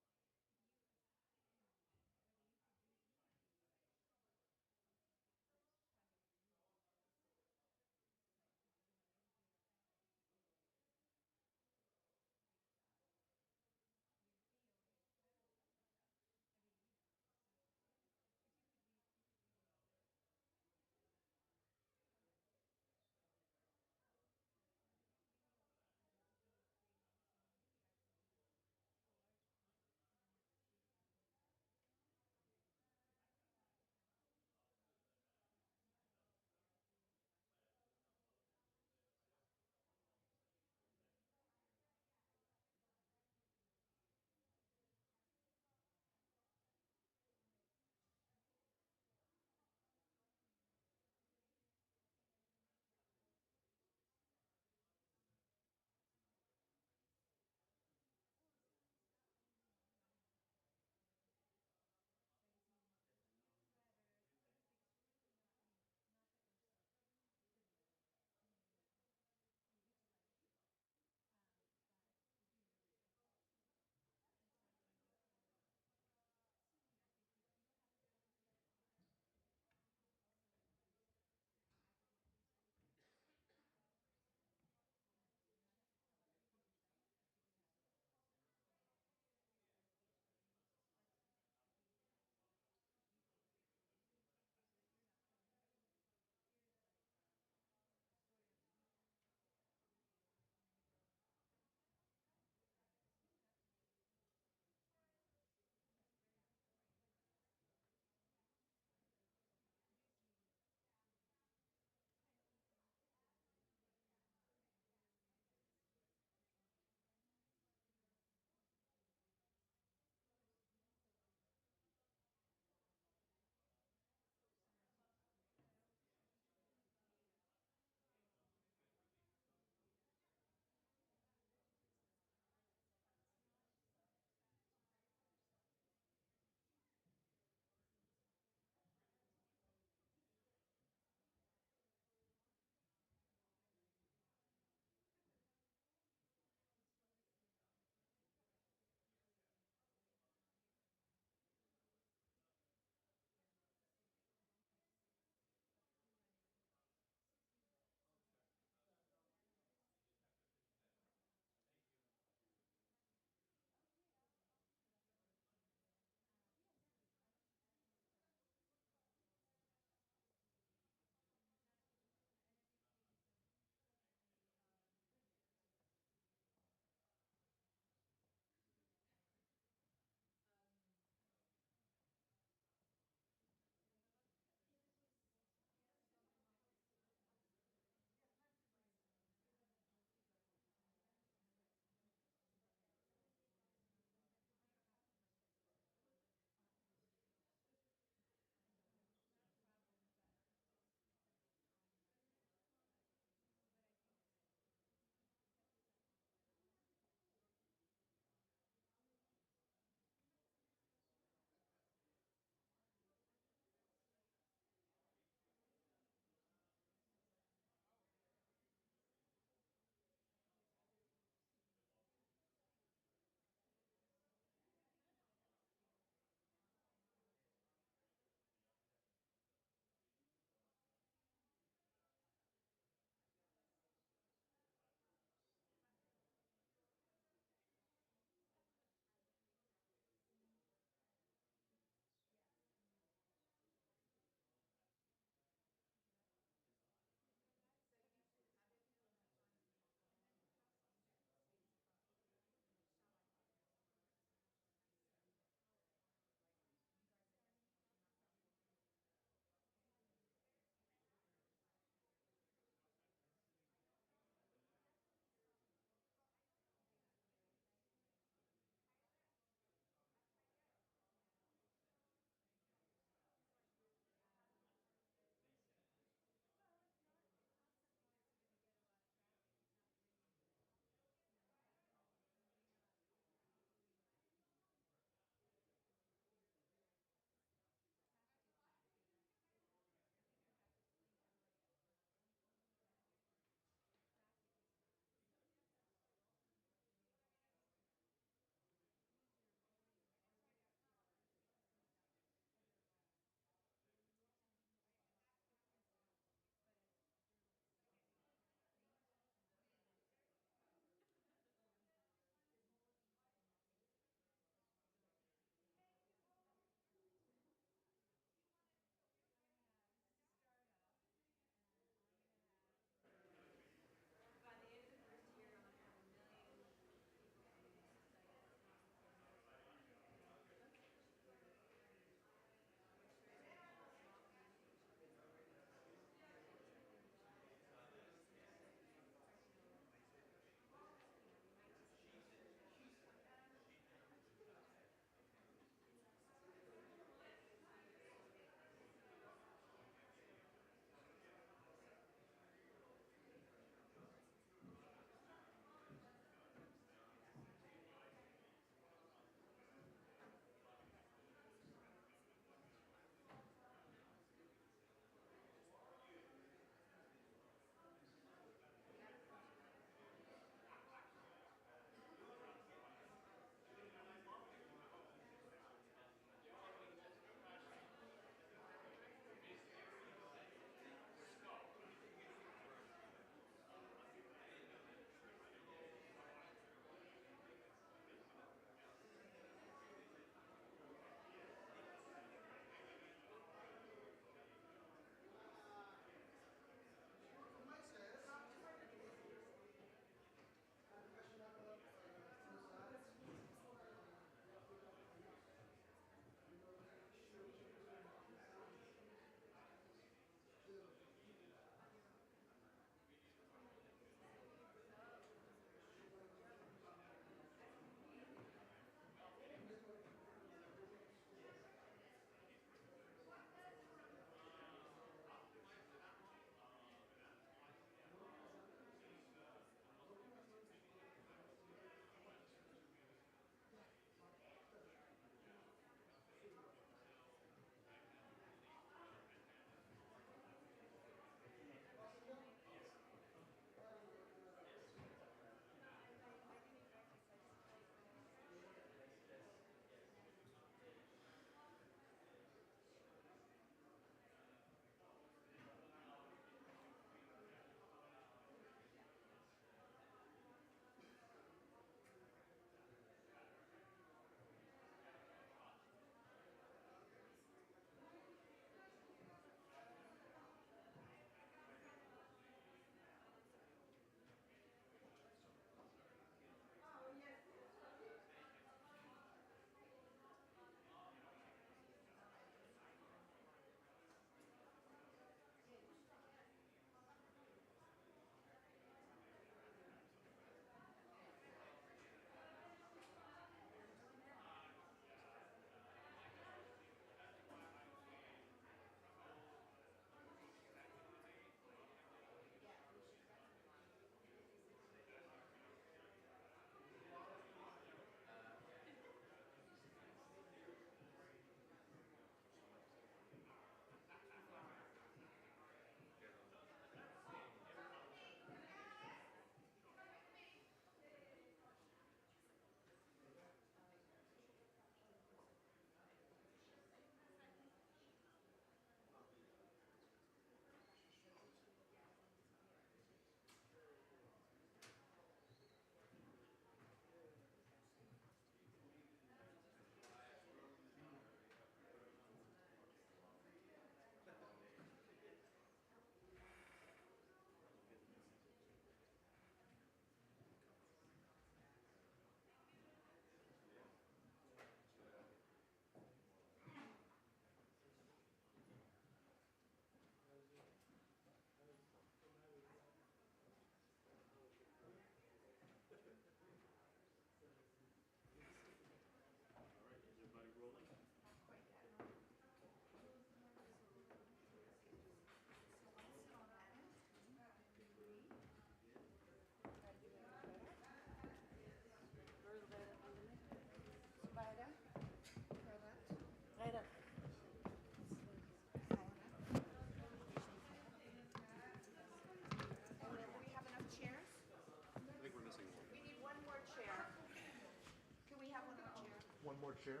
One more chair.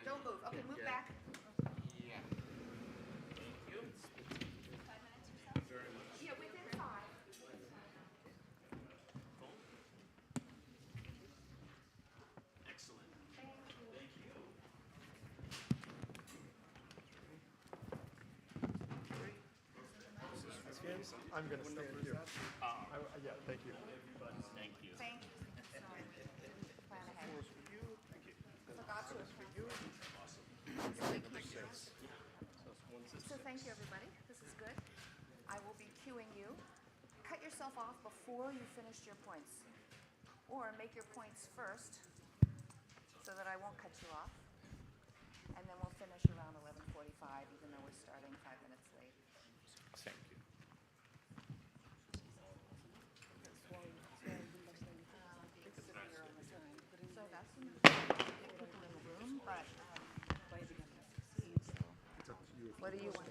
Don't move. Okay, move back. Yeah, within 5. I'm going to stand here. Yeah, thank you. Thank you. Sorry, didn't plan ahead. Forgot to. So thank you, everybody. This is good. I will be cueing you. Cut yourself off before you finished your points. Or make your points first so that I won't cut you off. And then we'll finish around 11:45, even though we're starting 5 minutes late. Thank you. So that's in the room, but what do you want?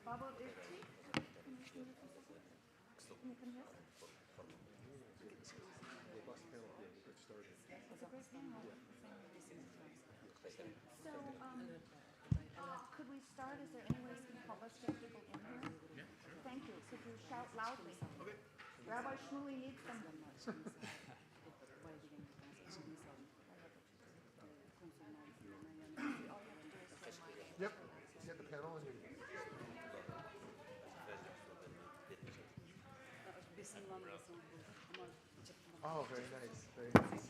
Baba, So, could we start? Is there any way you can help us get people in here? Yeah, sure. Thank you. Could you shout loudly? Okay. Rabbi Shmuley needs them. Yep. Get the panel and you. Oh, very nice. Very nice.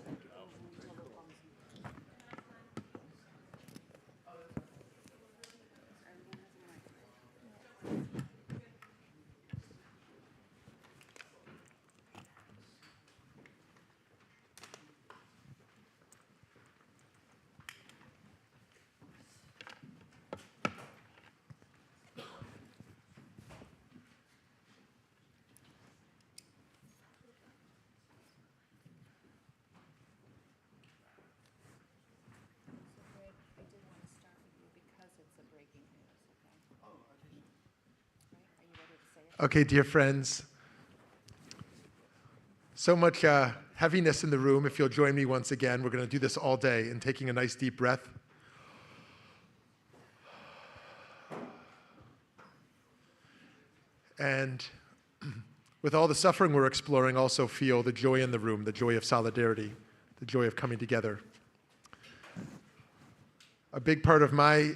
Okay, dear friends, so much heaviness in the room. If you'll join me once again, we're going to do this all day and taking a nice deep breath. And with all the suffering we're exploring, also feel the joy in the room, the joy of solidarity, the joy of coming together. A big part of my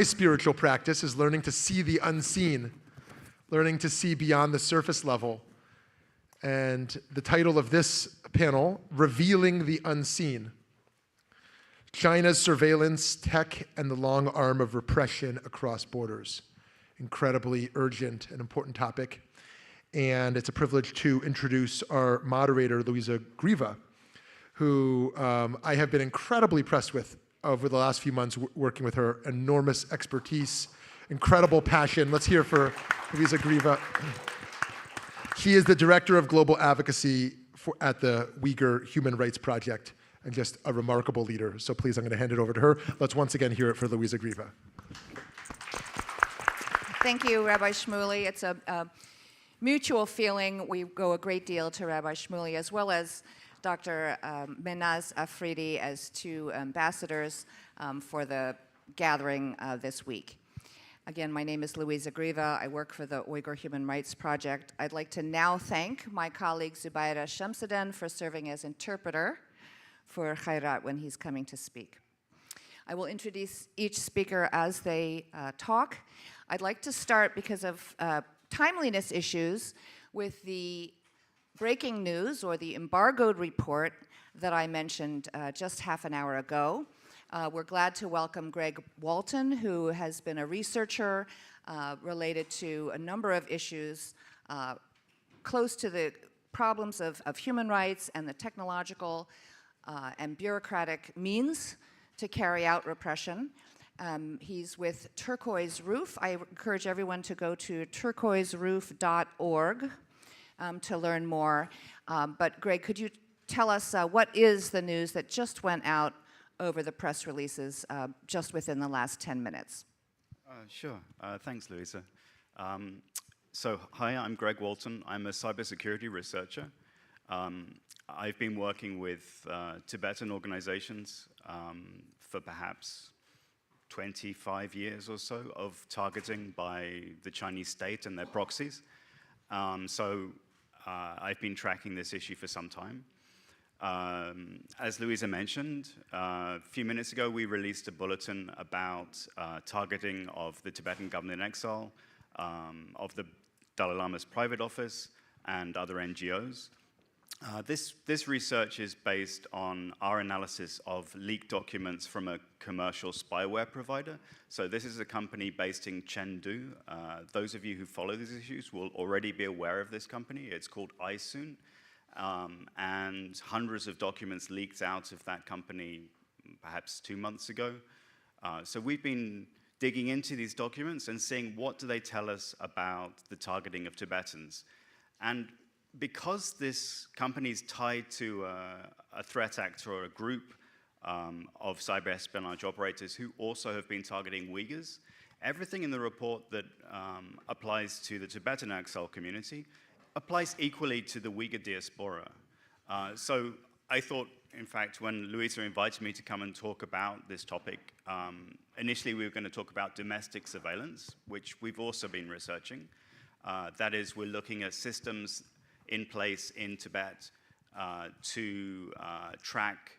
spiritual practice is learning to see the unseen, learning to see beyond the surface level. And the title of this panel, Revealing the Unseen: China's Surveillance, Tech, and the Long Arm of Repression Across Borders. Incredibly urgent and important topic. And it's a privilege to introduce our moderator, Louisa Griva, who I have been incredibly impressed with over the last few months working with her. Enormous expertise, incredible passion. Let's hear for Louisa Griva. She is the Director of Global Advocacy at the Uyghur Human Rights Project, and just a remarkable leader. So please, I'm going to hand it over to her. Let's once again hear it for Louisa Griva. Thank you, Rabbi Shmuley. It's a mutual feeling. We go a great deal to Rabbi Shmuley, as well as Dr. Menaz Afridi, as two ambassadors for the gathering this week. Again, my name is Louisa Griva. I work for the Uyghur Human Rights Project. I'd like to now thank my colleague Zubaida Shamsuddin for serving as interpreter for Khairat when he's coming to speak. I will introduce each speaker as they talk. I'd like to start, because of timeliness issues, with the breaking news, or the embargoed report that I mentioned just half an hour ago. We're glad to welcome Greg Walton, who has been a researcher related to a number of issues close to the problems of human rights and the technological and bureaucratic means to carry out repression. He's with Turquoise Roof. I encourage everyone to go to turquoiseroof.org to learn more. But Greg, could you tell us what is the news that just went out over the press releases just within the last 10 minutes? Sure. Thanks, Louisa. So, hi, I'm Greg Walton. I'm a cybersecurity researcher. I've been working with Tibetan organizations for perhaps 25 years or so of targeting by the Chinese state and their proxies. I've been tracking this issue for some time. As Louisa mentioned, a few minutes ago, we released a bulletin about targeting of the Tibetan government in exile, of the Dalai Lama's private office, and other NGOs. This research is based on our analysis of leaked documents from a commercial spyware provider. So this is a company based in Chengdu. Those of you who follow these issues will already be aware of this company. It's called iSoon. And hundreds of documents leaked out of that company perhaps 2 months ago. So we've been digging into these documents and seeing what do they tell us about the targeting of Tibetans. And because this company is tied to a threat actor or a group of cyber espionage operators who also have been targeting Uyghurs, everything in the report that applies to the Tibetan exile community applies equally to the Uyghur diaspora. So I thought, in fact, when Louisa invited me to come and talk about this topic, initially we were going to talk about domestic surveillance, which we've also been researching. That is, we're looking at systems in place in Tibet to track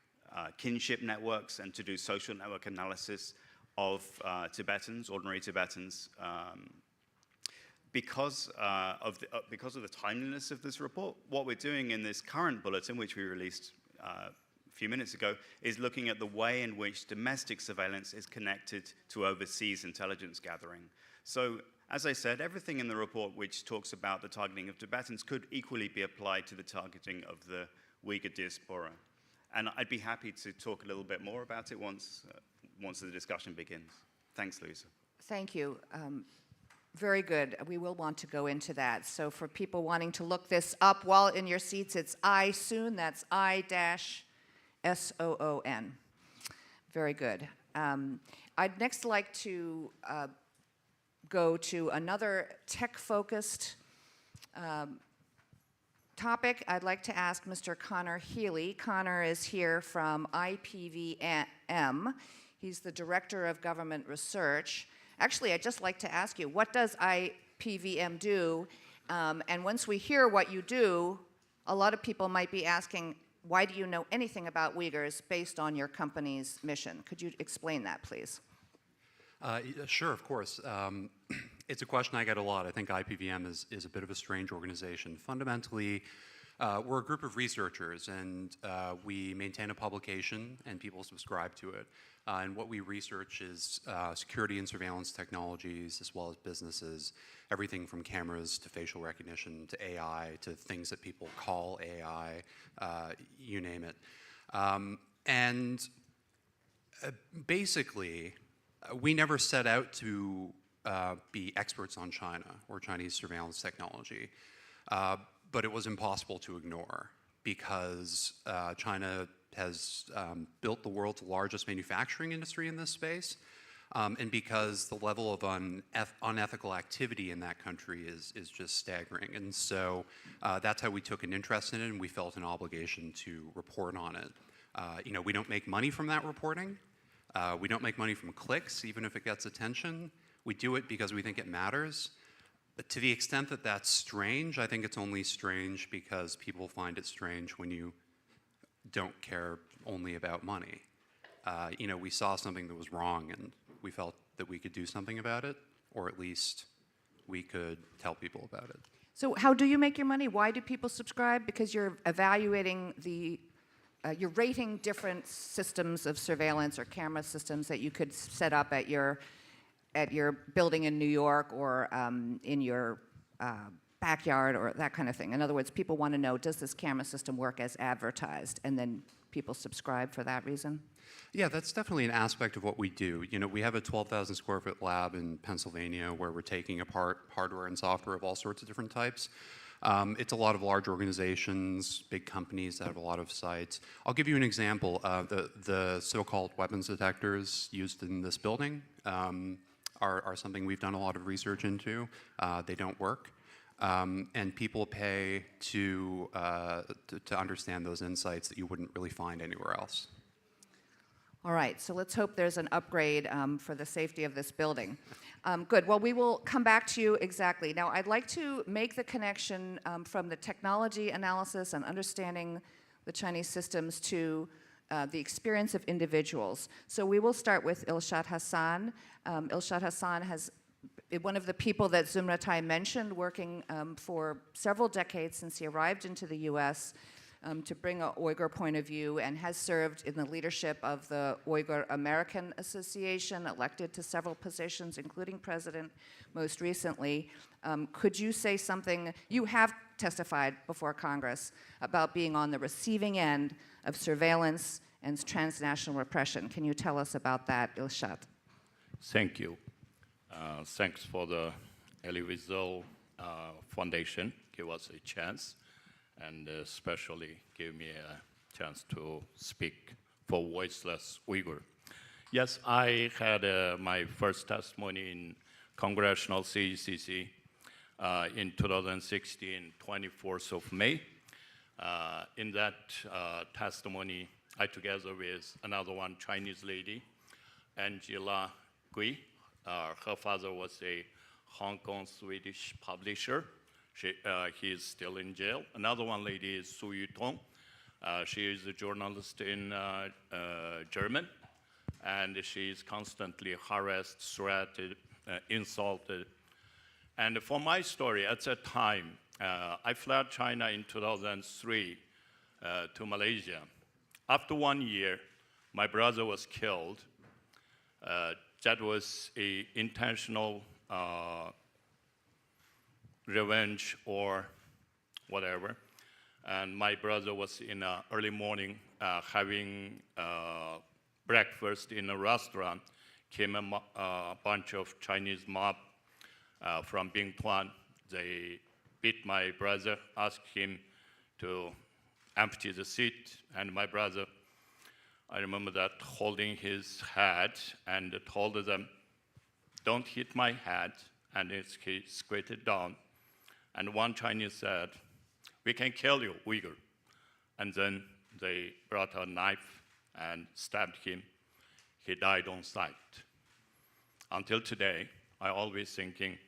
kinship networks and to do social network analysis of Tibetans, ordinary Tibetans. Because of the timeliness of this report, what we're doing in this current bulletin, which we released a few minutes ago, is looking at the way in which domestic surveillance is connected to overseas intelligence gathering. So, as I said, everything in the report which talks about the targeting of Tibetans could equally be applied to the targeting of the Uyghur diaspora. And I'd be happy to talk a little bit more about it once the discussion begins. Thanks, Louisa. Thank you. Very good. We will want to go into that. So for people wanting to look this up while in your seats, it's iSoon. That's I-SOON. Very good. I'd next like to go to another tech-focused topic. I'd like to ask Mr. Connor Healy. Connor is here from IPVM. He's the Director of Government Research. Actually, I'd just like to ask you, what does IPVM do? And once we hear what you do, a lot of people might be asking, why do you know anything about Uyghurs based on your company's mission? Could you explain that, please? Sure, of course. It's a question I get a lot. I think IPVM is a bit of a strange organization. Fundamentally, we're a group of researchers, and we maintain a publication, and people subscribe to it. And what we research is security and surveillance technologies, as well as businesses, everything from cameras to facial recognition to AI to things that people call AI, you name it. Basically, we never set out to be experts on China or Chinese surveillance technology, but it was impossible to ignore because China has built the world's largest manufacturing industry in this space, and because the level of unethical activity in that country is just staggering. And so that's how we took an interest in it, and we felt an obligation to report on it. We don't make money from that reporting. We don't make money from clicks, even if it gets attention. We do it because we think it matters. But to the extent that that's strange, I think it's only strange because people find it strange when you don't care only about money. We saw something that was wrong, and we felt that we could do something about it, or at least we could tell people about it. So how do you make your money? Why do people subscribe? Because you're evaluating you're rating different systems of surveillance or camera systems that you could set up at your building in New York or in your backyard or that kind of thing. In other words, people want to know, does this camera system work as advertised? And then people subscribe for that reason? Yeah, that's definitely an aspect of what we do. You know, we have a 12,000 square foot lab in Pennsylvania where we're taking apart hardware and software of all sorts of different types. It's a lot of large organizations, big companies that have a lot of sites. I'll give you an example. The so-called weapons detectors used in this building are something we've done a lot of research into. They don't work. And people pay to understand those insights that you wouldn't really find anywhere else. All right, so let's hope there's an upgrade for the safety of this building. Good, well, we will come back to you exactly. Now, I'd like to make the connection from the technology analysis and understanding the Chinese systems to the experience of individuals. So we will start with Ilshad Hassan. Ilshad Hassan has one of the people that Zumratai mentioned, working for several decades since he arrived into the US to bring a Uyghur point of view, and has served in the leadership of the Uyghur American Association, elected to several positions, including president most recently. Could you say something? You have testified before Congress about being on the receiving end of surveillance and transnational repression. Can you tell us about that, Ilshad? Thank you. Thanks for the Elie Wiesel Foundation, give us a chance, and especially give me a chance to speak for voiceless Uyghur. Yes, I had my first testimony in Congressional CECC in 2016, 24th of May. In that testimony, I, together with another one Chinese lady, Angela Gui, her father was a Hong Kong Swedish publisher. He is still in jail. Another one lady is Su Yutong. She is a journalist in German, and she is constantly harassed, threatened, insulted. And for my story, at that time, I fled China in 2003 to Malaysia. After 1 year, my brother was killed. That was an intentional revenge or whatever. And my brother was in early morning having breakfast in a restaurant. Came a bunch of Chinese mob from Bingtuan. They beat my brother, asked him to empty the seat, and my brother, I remember that, holding his head and told them, "Don't hit my head," and he squatted down. And one Chinese said, "We can kill you, Uyghur." And then they brought a knife and stabbed him. He died on sight. Until today, I always thinking,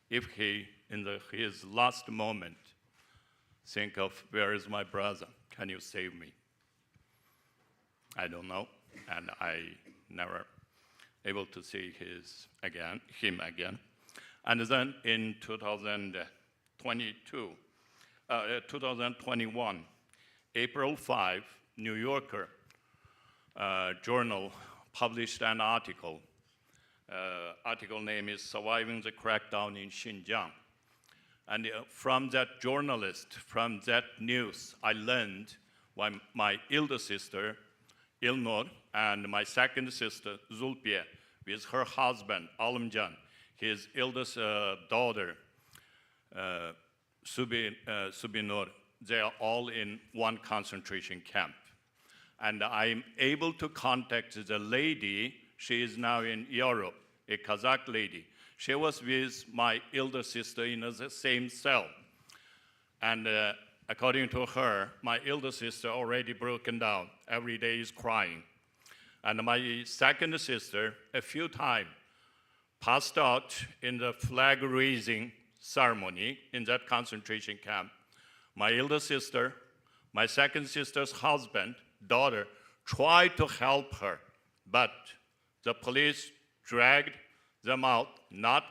if he, in his last moment, think of, where is my brother? Can you save me? I don't know, and I never able to see him again. And then in 2021, April 5, New Yorker journal published an article. Article name is "Surviving the Crackdown in Xinjiang." And from that journalist, from that news, I learned why my elder sister, Ilnur, and my second sister, Zulpie, with her husband, Alamjan, his eldest daughter, Subinur, they are all in one concentration camp. And I'm able to contact the lady. She is now in Europe, a Kazakh lady. She was with my elder sister in the same cell. And according to her, my elder sister already broken down. Every day is crying. And my second sister, a few times, passed out in the flag-raising ceremony in that concentration camp. My elder sister, my second sister's husband, daughter, tried to help her, but the police dragged them out, not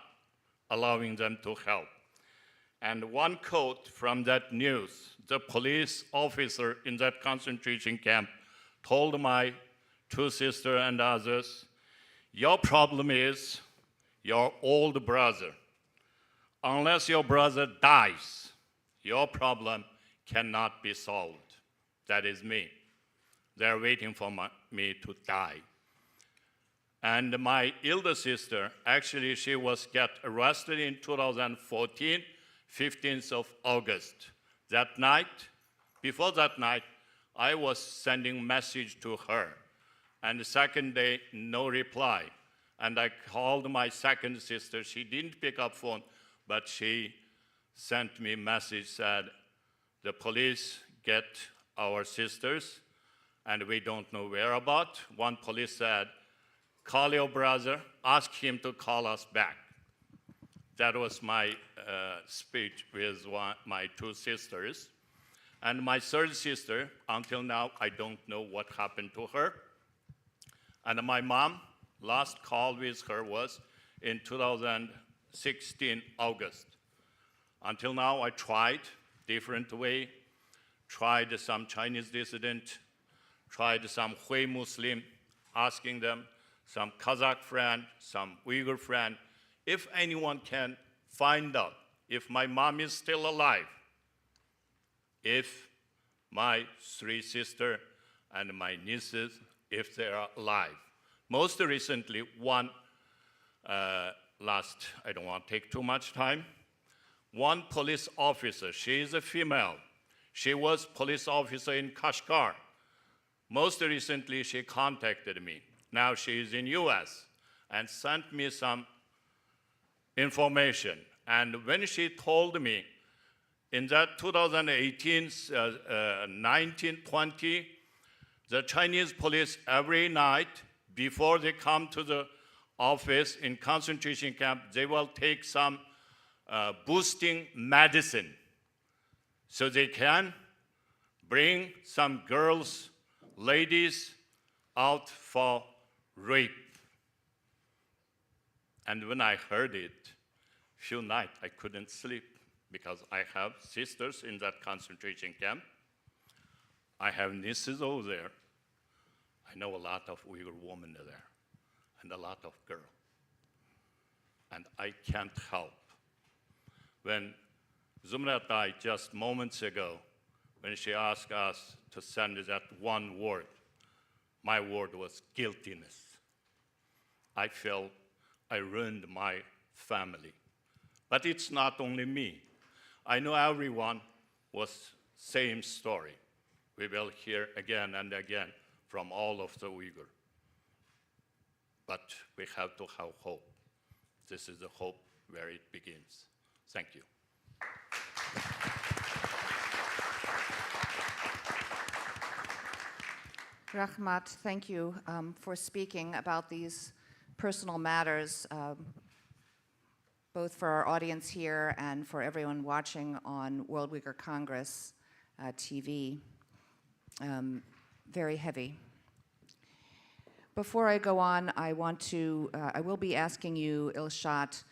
allowing them to help. And one quote from that news, the police officer in that concentration camp told my two sisters and others, "Your problem is your old brother. unless your brother dies, your problem cannot be solved. That is me. They're waiting for me to die. And my elder sister, actually, she was get arrested in 2014, 15th of August. That night, before that night, I was sending message to her. And the second day, no reply. And I called my second sister. She didn't pick up phone, but she sent me message, said, the police get our sisters, and we don't know whereabout. One police said, call your brother, ask him to call us back. That was my speech with my two sisters. And my third sister, until now, I don't know what happened to her. And my mom, last call with her was in 2016, August. Until now, I tried different way, tried some Chinese dissident, tried some Hui Muslim, asking them, some Kazakh friend, some Uyghur friend, if anyone can find out if my mom is still alive, if my three sisters and my nieces, if they are alive. Most recently, one I don't want to take too much time, one police officer, she is a female. She was police officer in Kashgar. Most recently, she contacted me. Now she is in US and sent me some information. And when she told me in that 2018, 1920, the Chinese police every night before they come to the office in concentration camp, they will take some boosting medicine so they can bring some girls, ladies out for rape. And when I heard it, few nights I couldn't sleep because I have sisters in that concentration camp. I have nieces over there. I know a lot of Uyghur women there and a lot of girls. And I can't help. When Zumrat died just moments ago, when she asked us to send that one word, my word was guiltiness. I felt I ruined my family. But it's not only me. I know everyone was same story. We will hear again and again from all of the Uyghur. But we have to have hope. This is the hope where it begins. Thank you. Rahmat, thank you for speaking about these personal matters, both for our audience here and for everyone watching on World Uyghur Congress TV. Very heavy. Before I go on, I will be asking you, Ilshat,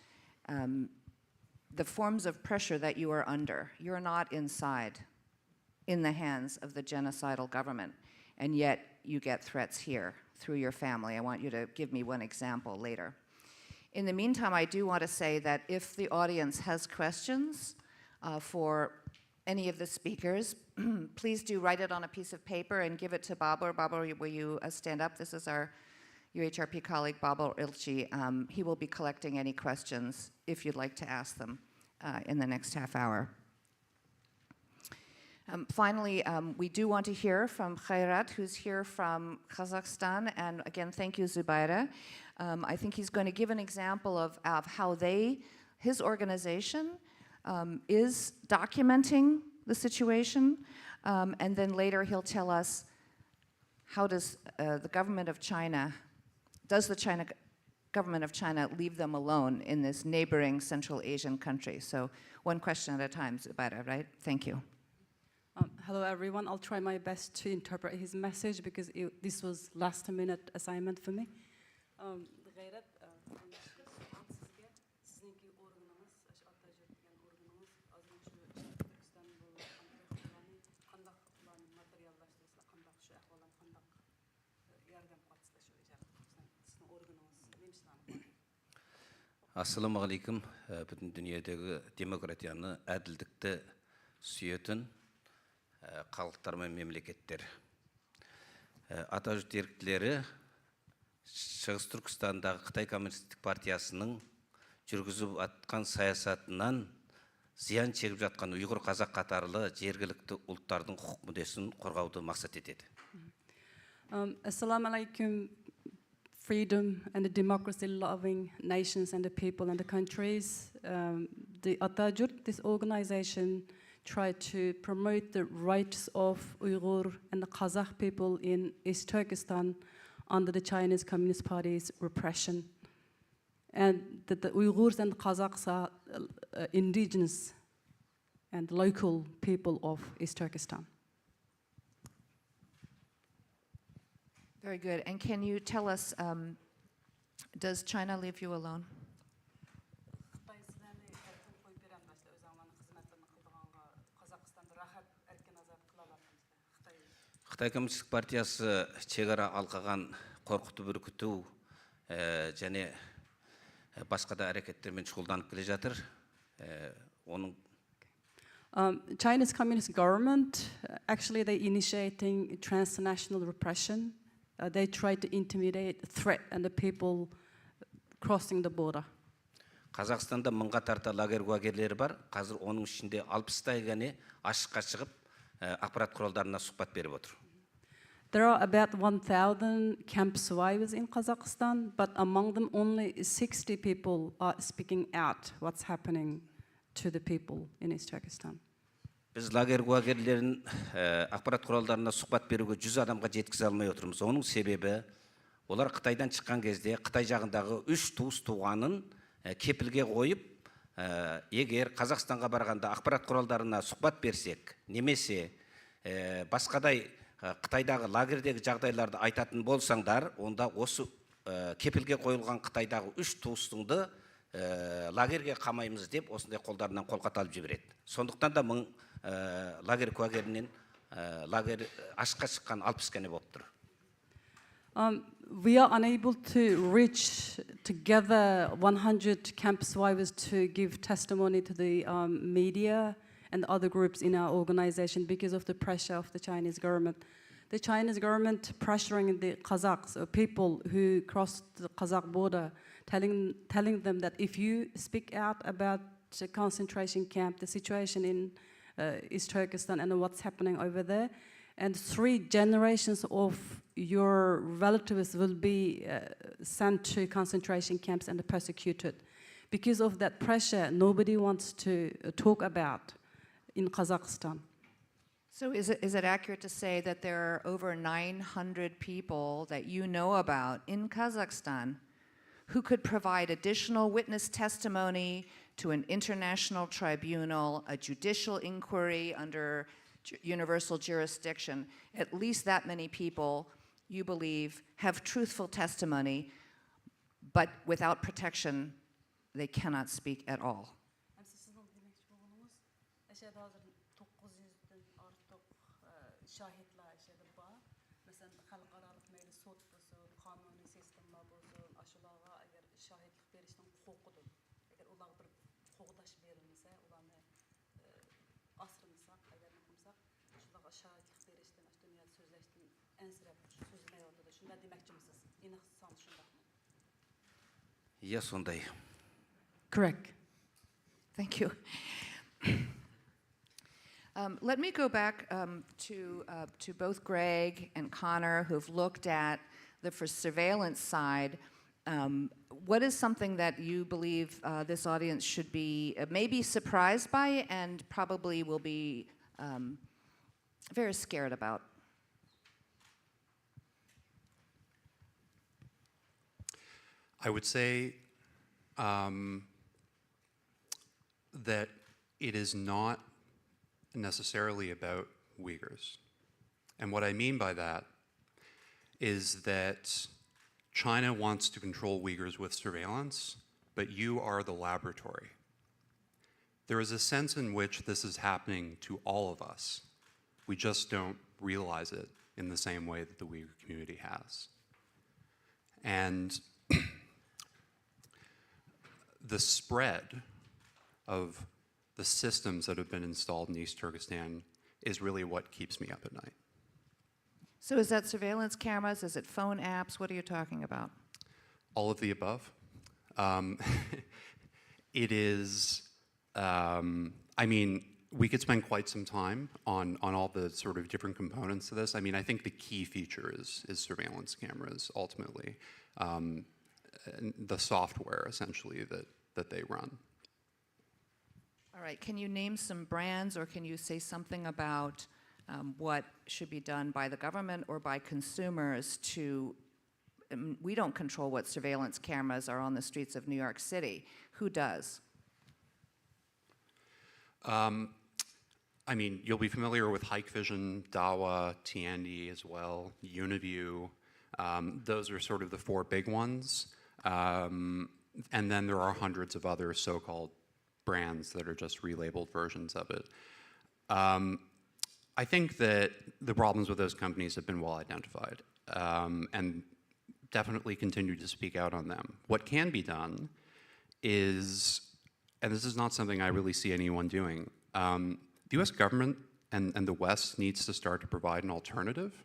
the forms of pressure that you are under. You're not inside, in the hands of the genocidal government, and yet you get threats here through your family. I want you to give me one example later. In the meantime, I do want to say that if the audience has questions for any of the speakers, please do write it on a piece of paper and give it to Babur. Babur, will you stand up? This is our UHRP colleague, Babur Ilchi. He will be collecting any questions if you'd like to ask them in the next half hour. Finally, we do want to hear from Khairat, who's here from Kazakhstan. And again, thank you, Zubaira. I think he's going to give an example of how his organization is documenting the situation. And then later he'll tell us how does the government of China, government of China leave them alone in this neighboring Central Asian country? So one question at a time, Zubaira, right? Thank you. Hello, everyone. I'll try my best to interpret his message because this was last-minute assignment for me. Assalamualaikum. Bütün dünyadagi demokratiyani, adillikni suyетін халықтар мен мемлекеттер. Атажұрт еріктілері Шығыс Түркістандағы Қытай Коммунистік партиясының жүргізіп атқан саясатынан зиян шегіп жатқан ұйғыр қазақ қатарлы жергілікті ұлттардың құқық мүддесін қорғауды мақсат етеді. Assalamu alaikum, freedom and the democracy-loving nations and the people and the countries. The Atajurt, this organization, tried to promote the rights of Uyghur and the Kazakh people in East Turkestan under the Chinese Communist Party's repression. And that the Uyghurs and the Kazakhs are indigenous and local people of East Turkestan. Very good. And can you tell us, does China leave you alone? Қытай Коммунистік партиясы шекара алқаған қорқыту бүркіту және басқа да әрекеттермен шұғылданып келе жатыр. Оның China's communist government, actually they initiating transnational repression. They try to intimidate, threaten the people crossing the border. Қазақстанда мыңға тарта лагерь куәгерлері бар. Қазір оның ішінде 60-тай ғана ашыққа шығып, ақпарат құралдарына сұхбат беріп отыр. There are about 1,000 camp survivors in Kazakhstan, but among them only 60 people are speaking out what's happening to the people in East Turkestan. Біз лагерь куәгерлерін ақпарат құралдарына сұхбат беруге 100 адамға жеткізе алмай отырмыз. Оның себебі, олар Қытайдан шыққан кезде Қытай жағындағы 3 туыс туғанын кепілге қойып, егер Қазақстанға барғанда ақпарат құралдарына сұхбат берсек, немесе басқадай Қытайдағы лагердегі жағдайларды айтатын болсаңдар, онда осы кепілге қойылған Қытайдағы 3 туыстыңды лагерге қамаймыз деп, осындай қолдарынан қолқа алып жібереді. Сондықтан да мың лагерь куәгерінен лагерь ашыққа шыққан 60 кәне болып тұр. We are unable to reach together 100 camp survivors to give testimony to the media and other groups in our organization because of the pressure of the Chinese government. The Chinese government pressuring the Kazakhs, or people who cross the Kazakh border, telling them that if you speak out about the concentration camp, the situation in East Turkestan and what's happening over there, and 3 generations of your relatives will be sent to concentration camps and persecuted. Because of that pressure, nobody wants to talk about in Kazakhstan. So is it accurate to say that there are over 900 people that you know about in Kazakhstan who could provide additional witness testimony to an international tribunal, a judicial inquiry under universal jurisdiction? At least that many people, you believe, have truthful testimony, but without protection, they cannot speak at all. Yes, сондай. Correct. Thank you. Let me go back to both Greg and Connor, who've looked at the surveillance side. What is something that you believe this audience should be maybe surprised by and probably will be very scared about? I would say that it is not necessarily about Uyghurs. And what I mean by that is that China wants to control Uyghurs with surveillance, but you are the laboratory. There is a sense in which this is happening to all of us. We just don't realize it in the same way that the Uyghur community has. And the spread of the systems that have been installed in East Turkestan is really what keeps me up at night. So is that surveillance cameras? Is it phone apps? What are you talking about? All of the above. It is, I mean, we could spend quite some time on all the sort of different components of this. I mean, I think the key feature is surveillance cameras, ultimately. And the software, essentially, that they run. All right, can you name some brands, or can you say something about what should be done by the government or by consumers to, we don't control what surveillance cameras are on the streets of New York City. Who does? I mean, you'll be familiar with Hikvision, Dahua, Tiandi as well, Uniview. Those are sort of the four big ones. And then there are hundreds of other so-called brands that are just relabeled versions of it. I think that the problems with those companies have been well identified, and definitely continue to speak out on them. What can be done is, and this is not something I really see anyone doing, the US government and the West needs to start to provide an alternative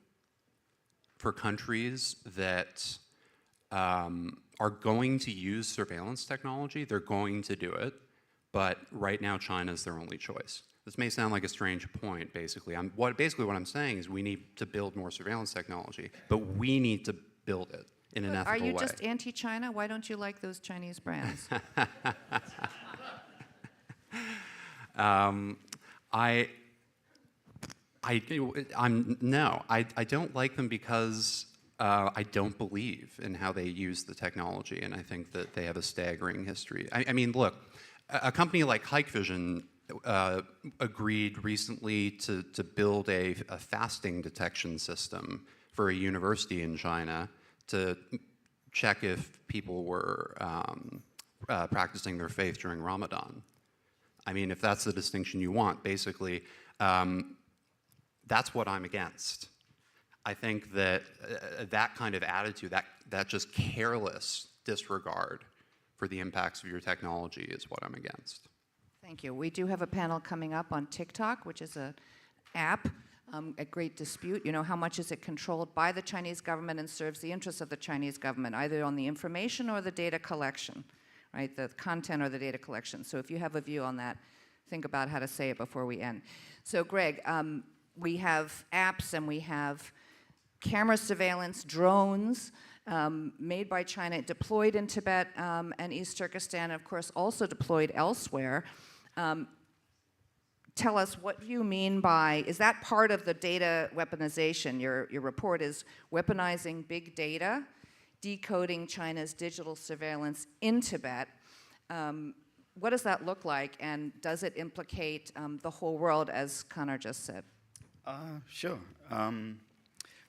for countries that are going to use surveillance technology. They're going to do it, but right now China is their only choice. This may sound like a strange point, basically. Basically what I'm saying is we need to build more surveillance technology, but we need to build it in an ethical way. Are you just anti-China? Why don't you like those Chinese brands? I don't like them because I don't believe in how they use the technology, and I think that they have a staggering history. I mean, look, a company like Hikvision agreed recently to build a fasting detection system for a university in China to check if people were practicing their faith during Ramadan. I mean, if that's the distinction you want, basically, that's what I'm against. I think that that kind of attitude, that just careless disregard for the impacts of your technology is what I'm against. Thank you. We do have a panel coming up on TikTok, which is an app at great dispute. You know, how much is it controlled by the Chinese government and serves the interests of the Chinese government, either on the information or the data collection, right? The content or the data collection. So if you have a view on that, think about how to say it before we end. So Greg, we have apps and we have camera surveillance, drones made by China, deployed in Tibet and East Turkestan, of course, also deployed elsewhere. Tell us what you mean by, is that part of the data weaponization? Your report is weaponizing big data, decoding China's digital surveillance in Tibet. What does that look like, and does it implicate the whole world, as Connor just said? Sure.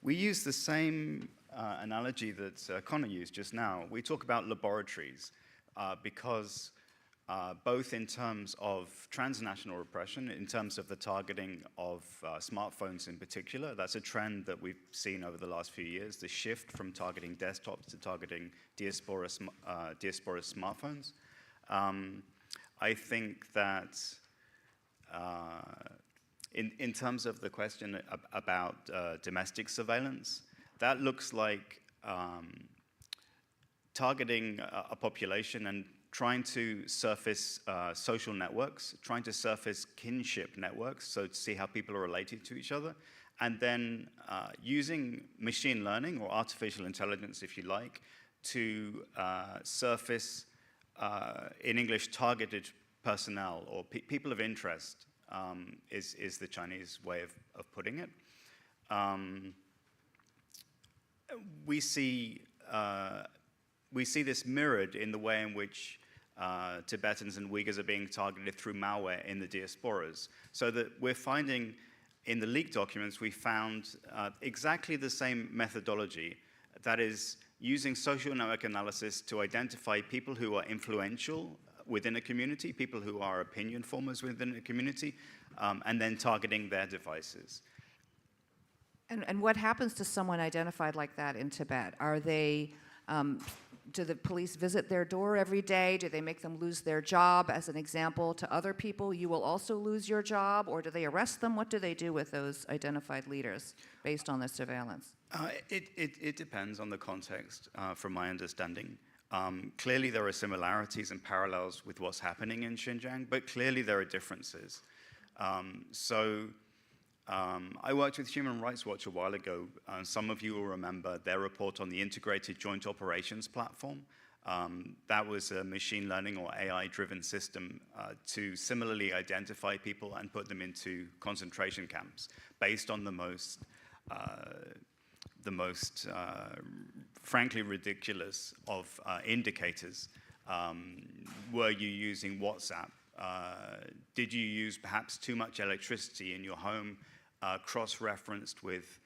We use the same analogy that Connor used just now. We talk about laboratories because both in terms of transnational repression, in terms of the targeting of smartphones in particular, that's a trend that we've seen over the last few years, the shift from targeting desktops to targeting diaspora smartphones. I think that in terms of the question about domestic surveillance, that looks like targeting a population and trying to surface social networks, trying to surface kinship networks, so to see how people are related to each other, and then using machine learning or artificial intelligence, if you like, to surface, in English, targeted personnel or people of interest is the Chinese way of putting it. We see this mirrored in the way in which Tibetans and Uyghurs are being targeted through malware in the diasporas. So that we're finding, in the leaked documents, we found exactly the same methodology, that is, using social network analysis to identify people who are influential within a community, people who are opinion formers within a community, and then targeting their devices. And what happens to someone identified like that in Tibet? Are they do the police visit their door every day? Do they make them lose their job? As an example to other people, you will also lose your job, or do they arrest them? What do they do with those identified leaders based on the surveillance? It depends on the context, from my understanding. Clearly, there are similarities and parallels with what's happening in Xinjiang, but clearly there are differences. I worked with Human Rights Watch a while ago. Some of you will remember their report on the Integrated Joint Operations Platform. That was a machine learning or AI-driven system to similarly identify people and put them into concentration camps based on the most frankly ridiculous of indicators. Were you using WhatsApp? Did you use perhaps too much electricity in your home, cross-referenced with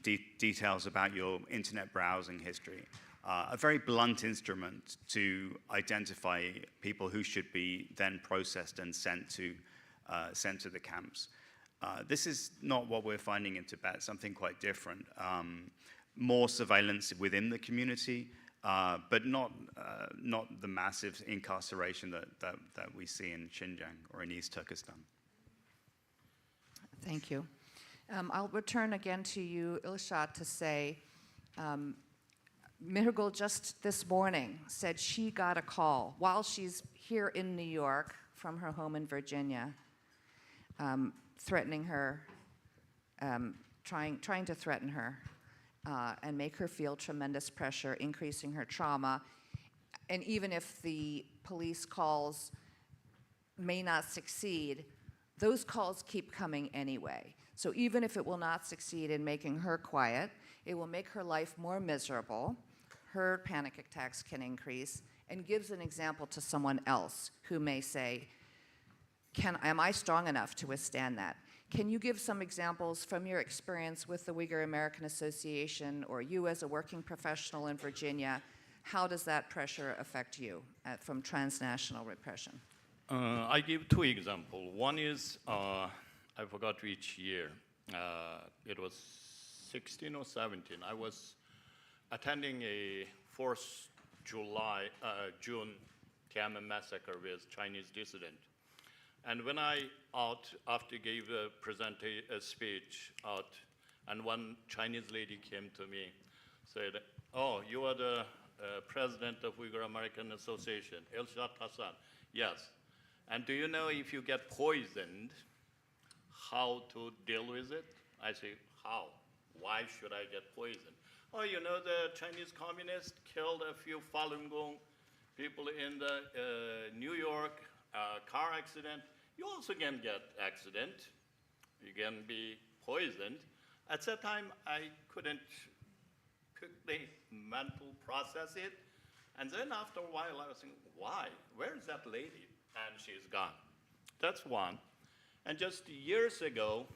details about your internet browsing history? A very blunt instrument to identify people who should be then processed and sent to the camps. This is not what we're finding in Tibet, something quite different. More surveillance within the community, but not the massive incarceration that we see in Xinjiang or in East Turkestan. Thank you. I'll return again to you, Ilshad, to say, Mihirgul just this morning said she got a call while she's here in New York from her home in Virginia, threatening her, trying to threaten her and make her feel tremendous pressure, increasing her trauma. And even if the police calls may not succeed, those calls keep coming anyway. So even if it will not succeed in making her quiet, it will make her life more miserable. Her panic attacks can increase, and gives an example to someone else who may say, am I strong enough to withstand that? Can you give some examples from your experience with the Uyghur American Association, or you as a working professional in Virginia? How does that pressure affect you from transnational repression? I give two examples. One is, I forgot which year. It was 16 or 17. I was attending a 4th June Tiananmen massacre with Chinese dissident. And when I after gave a speech out, and one Chinese lady came to me, said, "Oh, you are the president of Uyghur American Association, Ilshad Hassan." Yes. And do you know if you get poisoned, how to deal with it? I say, how? Why should I get poisoned? Oh, you know, the Chinese communists killed a few Falun Gong people in the New York car accident. You also can get accident. You can be poisoned. At that time, I couldn't quickly mental process it. And then after a while, I was thinking, why? Where is that lady? And she's gone. That's one. And just years ago,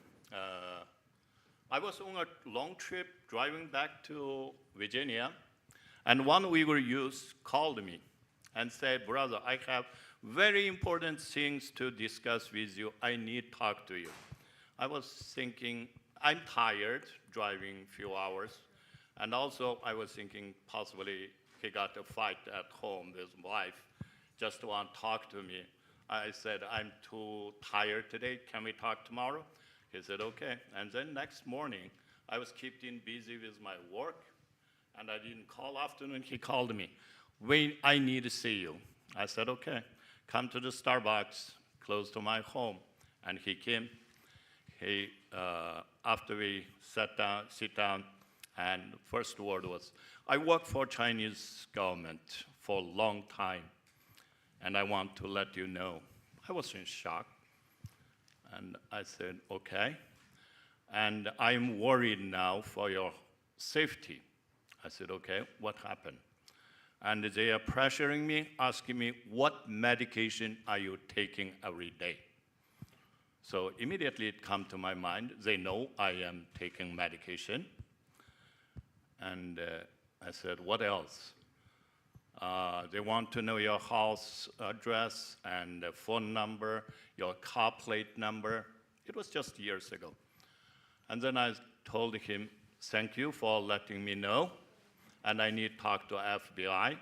I was on a long trip driving back to Virginia, and one Uyghur youth called me and said, "Brother, I have very important things to discuss with you. I need to talk to you." I was thinking, I'm tired driving a few hours, and also I was thinking possibly he got a fight at home with his wife, just want to talk to me. I said, "I'm too tired today. Can we talk tomorrow?" He said, "Okay." And then next morning, I was keeping busy with my work, and I didn't call afternoon. He called me, "Wayne, I need to see you." I said, "Okay, come to the Starbucks close to my home." And he came. After we sit down, and first word was, "I work for Chinese government for a long time, and I want to let you know." I was in shock. And I said, "Okay. And I'm worried now for your safety." I said, "Okay, what happened?" And they are pressuring me, asking me, "What medication are you taking every day?" So immediately it came to my mind, they know I am taking medication. And I said, "What else?" They want to know your house address and phone number, your car plate number. It was just years ago. And then I told him, "Thank you for letting me know. and I need to talk to FBI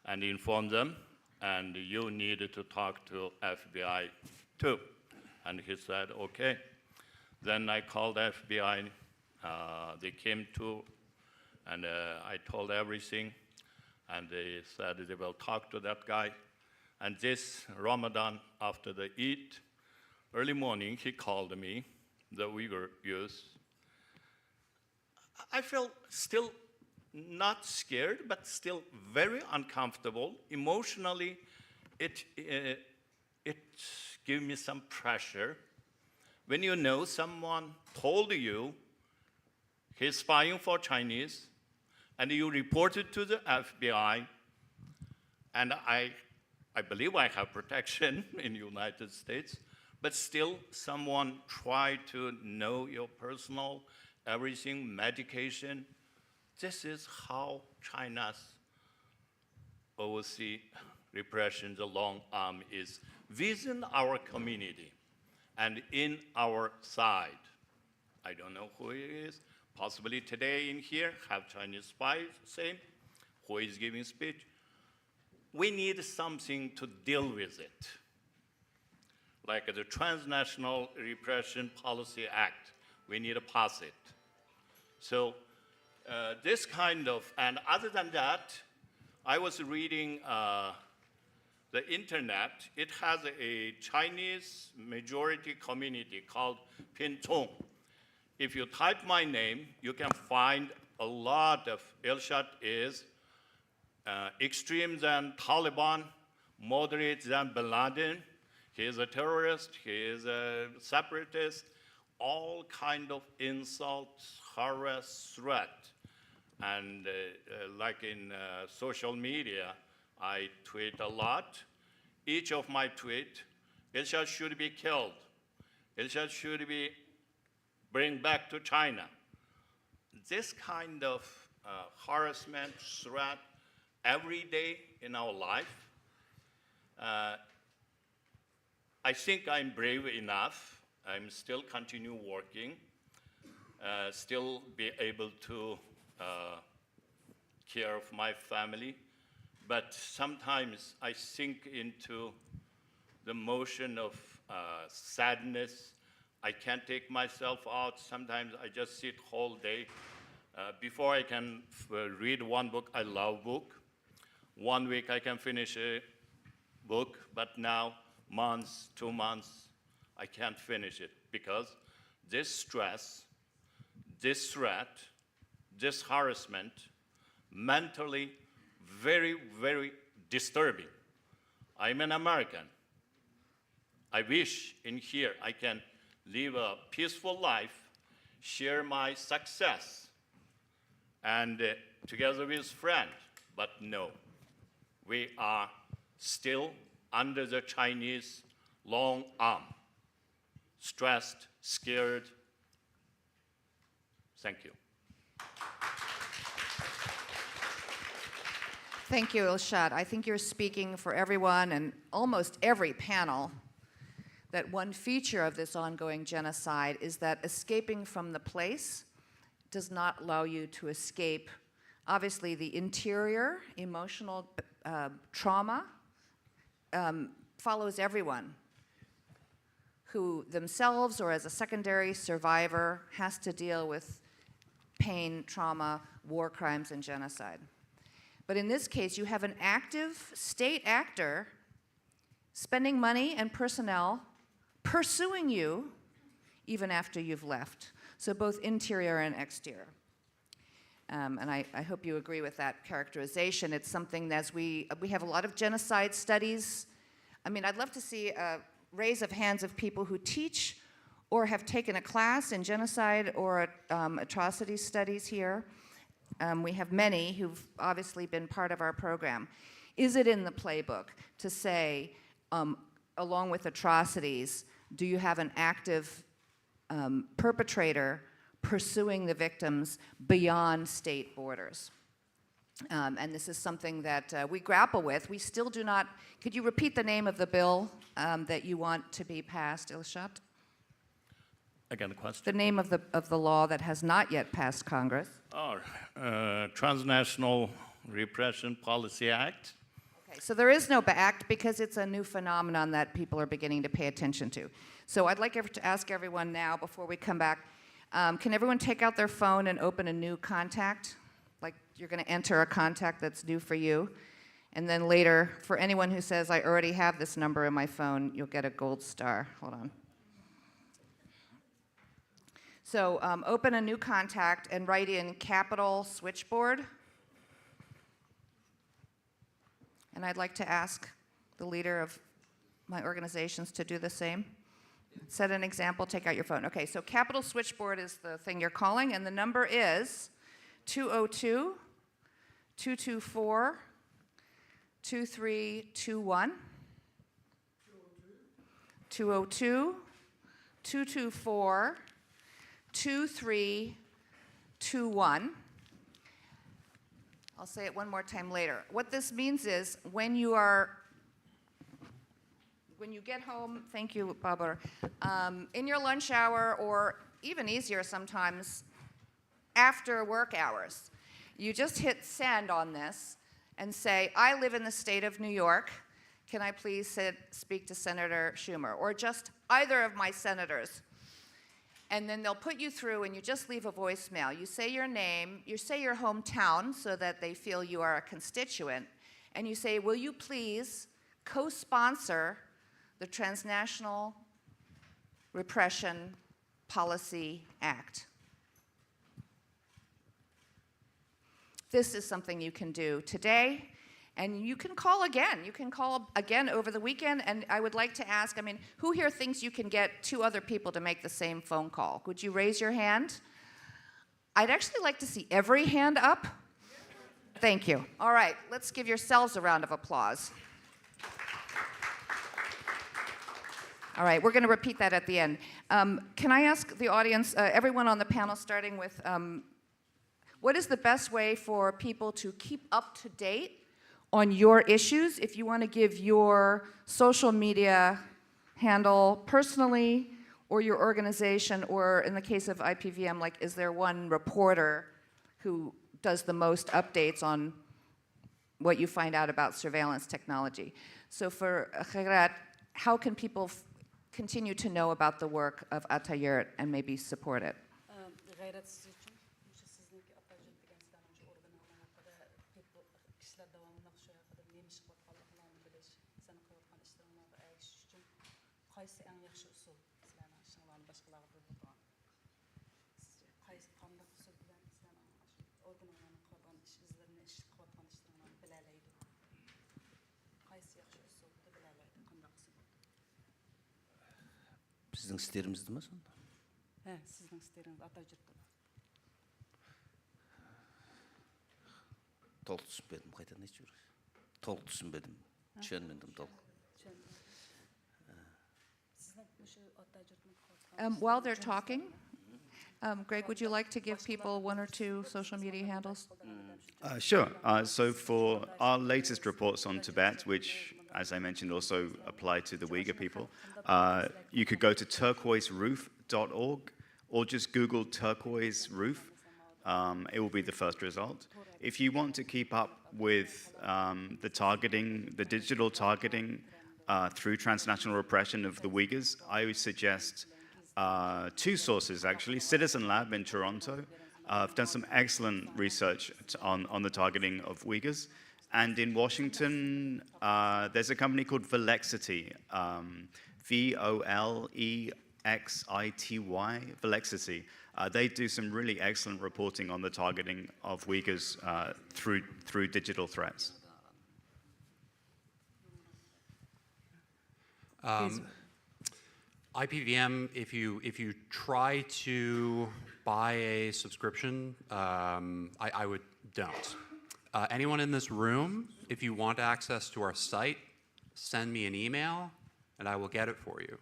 and inform them, and you need to talk to FBI too. And he said, okay. Then I called FBI, they came to, and I told everything, and they said they will talk to that guy. And this Ramadan, after the Eid, early morning, he called me, the Uyghur youth. I felt still not scared, but still very uncomfortable. Emotionally, it gave me some pressure. When you know someone told you he's spying for Chinese, and you reported to the FBI, and I believe I have protection in the United States, but still someone tried to know your personal everything, medication. This is how China's overseas repression, the long arm, is within our community and in our side. I don't know who he is. Possibly today in here have Chinese spies, same, who is giving speech. We need something to deal with it, like the Transnational Repression Policy Act. We need to pass it. So this kind of, and other than that, I was reading the internet. It has a Chinese majority community called Pintong. If you type my name, you can find a lot of Elshad is extreme than Taliban, moderate than Bin Laden. He is a terrorist, he is a separatist, all kind of insults, harass, threat. And like in social media, I tweet a lot. Each of my tweets, Elshad should be killed. Elshad should be bring back to China. This kind of harassment, threat, every day in our life, I think I'm brave enough. I'm still continue working, still be able to care of my family. But sometimes I sink into the motion of sadness. I can't take myself out. Sometimes I just sit whole day. Before I can read one book, I love book. 1 week I can finish a book, but now months, 2 months, I can't finish it because this stress, this threat, this harassment, mentally very, very disturbing. I'm an American. I wish in here I can live a peaceful life, share my success, and together with friends, but no. We are still under the Chinese long arm, stressed, scared. Thank you. Thank you, Elshad. I think you're speaking for everyone and almost every panel that one feature of this ongoing genocide is that escaping from the place does not allow you to escape, obviously, the interior emotional trauma follows everyone who themselves or as a secondary survivor has to deal with pain, trauma, war crimes, and genocide. But in this case, you have an active state actor spending money and personnel pursuing you even after you've left. So both interior and exterior. And I hope you agree with that characterization. It's something that as we have a lot of genocide studies. I mean, I'd love to see a raise of hands of people who teach or have taken a class in genocide or atrocity studies here. We have many who've obviously been part of our program. Is it in the playbook to say, along with atrocities, do you have an active perpetrator pursuing the victims beyond state borders? And this is something that we grapple with. We still do not, could you repeat the name of the bill that you want to be passed, Elshad? again, the question? The name of the law that has not yet passed Congress. Oh, Transnational Repression Policy Act. Okay, so there is no act because it's a new phenomenon that people are beginning to pay attention to. So I'd like to ask everyone now, before we come back, can everyone take out their phone and open a new contact? Like you're going to enter a contact that's new for you. And then later, for anyone who says, I already have this number in my phone, you'll get a gold star. Hold on. So open a new contact and write in capital switchboard. And I'd like to ask the leader of my organizations to do the same. Set an example, take out your phone. Okay, so capital switchboard is the thing you're calling, and the number is 202-224-2321. 202-224-2321. I'll say it one more time later. What this means is when you get home, thank you, Babar, in your lunch hour, or even easier sometimes, after work hours, you just hit send on this and say, I live in the state of New York. Can I please speak to Senator Schumer? Or just either of my senators. And then they'll put you through and you just leave a voicemail. You say your name, you say your hometown so that they feel you are a constituent, and you say, will you please co-sponsor the Transnational Repression Policy Act? This is something you can do today, and you can call again. You can call again over the weekend, and I would like to ask, I mean, who here thinks you can get 2 other people to make the same phone call? Would you raise your hand? I'd actually like to see every hand up. Thank you. All right, let's give yourselves a round of applause. All right, we're going to repeat that at the end. Can I ask the audience, everyone on the panel, starting with, what is the best way for people to keep up to date on your issues? If you want to give your social media handle personally, or your organization, or in the case of IPVM, like, is there one reporter who does the most updates on what you find out about surveillance technology? So for Khairat, how can people continue to know about the work of Atayurt and maybe support it? Sizin isterimizdi mi sonunda? Sizin isteriniz Atayurt'ta. Толық түсінбедім, қайтадан айтып жіберіңіз. Толық түсінбедім, түсінбедім толық. While they're talking, Greg, would you like to give people 1 or 2 social media handles? Sure. So for our latest reports on Tibet, which, as I mentioned, also apply to the Uyghur people, you could go to turquoiseroof.org or just Google turquoise roof. It will be the first result. If you want to keep up with the targeting, the digital targeting through transnational repression of the Uyghurs, I would suggest 2 sources, actually. Citizen Lab in Toronto have done some excellent research on the targeting of Uyghurs. And in Washington, there's a company called Volexity, Volexity, Volexity. They do some really excellent reporting on the targeting of Uyghurs through digital threats. IPVM, if you try to buy a subscription, I would don't. Anyone in this room, if you want access to our site, send me an email and I will get it for you.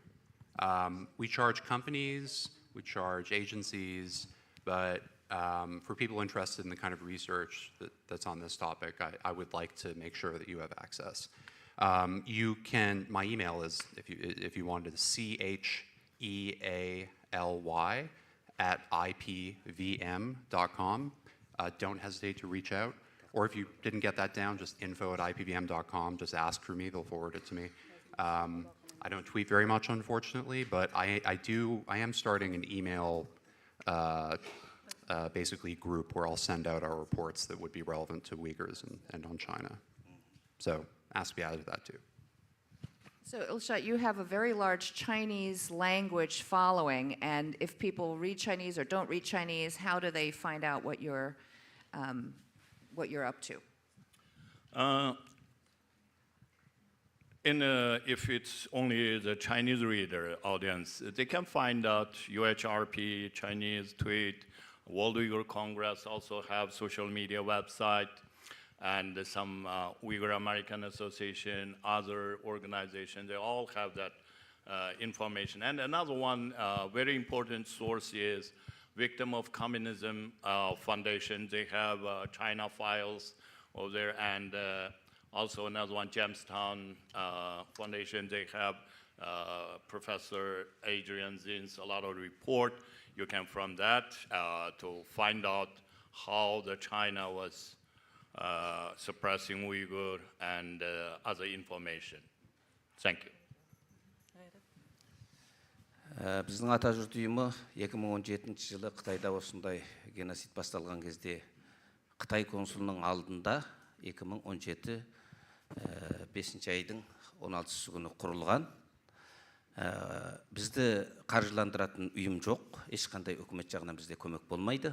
We charge companies, we charge agencies, but for people interested in the kind of research that's on this topic, I would like to make sure that you have access. You can, my email is, if you wanted, CHEAS ly@ipvm.com. Don't hesitate to reach out. Or if you didn't get that down, just info@ipvm.com. Just ask for me, they'll forward it to me. I don't tweet very much, unfortunately, but I am starting an email basically group where I'll send out our reports that would be relevant to Uyghurs and on China. So ask to be added to that too. So Ilshat, you have a very large Chinese language following, and if people read Chinese or don't read Chinese, how do they find out what you're up to? If it's only the Chinese reader audience, they can find out UHRP, Chinese tweet, World Uyghur Congress also have social media website, and some Uyghur American Association, other organizations, they all have that information. And another one very important source is Victim of Communism Foundation. They have China files over there, and also another one, Jamestown Foundation. They have Professor Adrian Zinn's a lot of report. You can from that to find out how the China was suppressing Uyghur and other information. Thank you. Біздің Атажұрт ұйымы 2017 жылы Қытайда осындай геноцид басталған кезде Қытай консулының алдында 2017 5 айдың 16 күні құрылған. Бізді қаржыландыратын ұйым жоқ, ешқандай үкімет жағынан бізде көмек болмайды.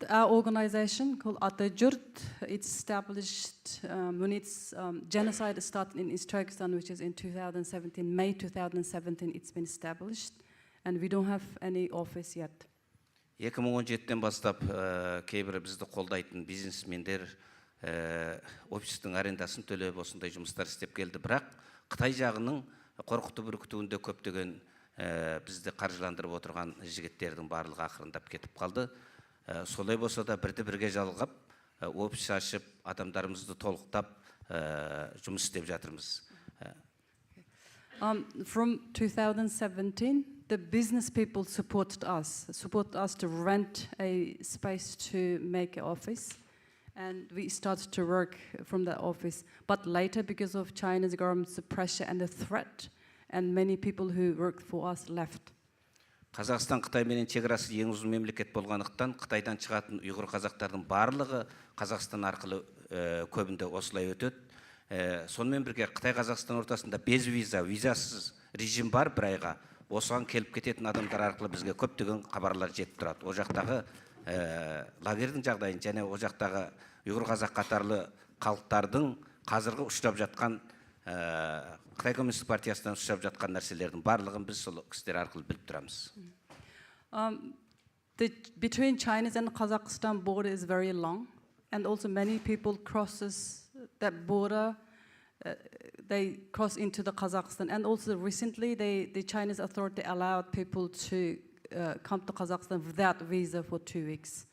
Our organization called Atajurt, it's established when genocide started in East Turkestan, which is in 2017, May 2017, it's been established, and we don't have any office yet. 2017-тен бастап кейбір бізді қолдайтын бизнесмендер офистің арендасын төлеп осындай жұмыстар істеп келді, бірақ Қытай жағының қорқытып үркітуінде көптеген бізді қаржыландырып отырған жігіттердің барлығы ақырындап кетіп қалды. Солай болса да бірді бірге жалғап, офис ашып, адамдарымызды толықтап жұмыс істеп жатырмыз. From 2017, the business people support us to rent a space to make an office, and we started to work from that office. But later, because of China's government's pressure and the threat, and many people who worked for us left. Қазақстан Қытайменен шекарасы ең ұзын мемлекет болғандықтан, Қытайдан шығатын ұйғыр қазақтардың барлығы Қазақстан арқылы көбінде осылай өтеді. Сонымен бірге Қытай Қазақстан ортасында без виза, визасыз режим бар бір айға. Осыған келіп кететін адамдар арқылы бізге көптеген хабарлар жетіп тұрады. О жақтағы лагердің жағдайын және о жақтағы ұйғыр қазақ қатарлы халықтардың қазіргі ұшырап жатқан Қытай Коммунистік партиясынан ұшырап жатқан нәрселердің барлығын біз сол кісілер арқылы біліп тұрамыз. Between China and Kazakhstan border is very long, and also many people crosses that border. They cross into the Kazakhstan, and also recently the Chinese authority allowed people to come to Kazakhstan without visa for 2 weeks.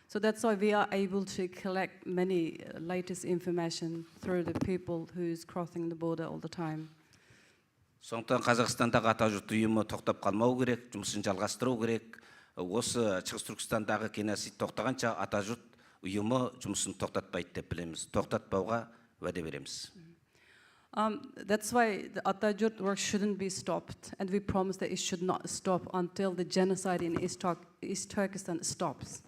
So that's why we are able to collect many latest information through the people who's crossing the border all the time. Сондықтан Қазақстандағы Атажұрт ұйымы тоқтап қалмау керек, жұмысын жалғастыру керек. Осы Шығыс Түркістандағы геноцид тоқтағанша Атажұрт ұйымы жұмысын тоқтатпайды деп білеміз. Тоқтатпауға уәде береміз. That's why the Atajurt work shouldn't be stopped, and we promise that it should not stop until the genocide in East Turkestan stops.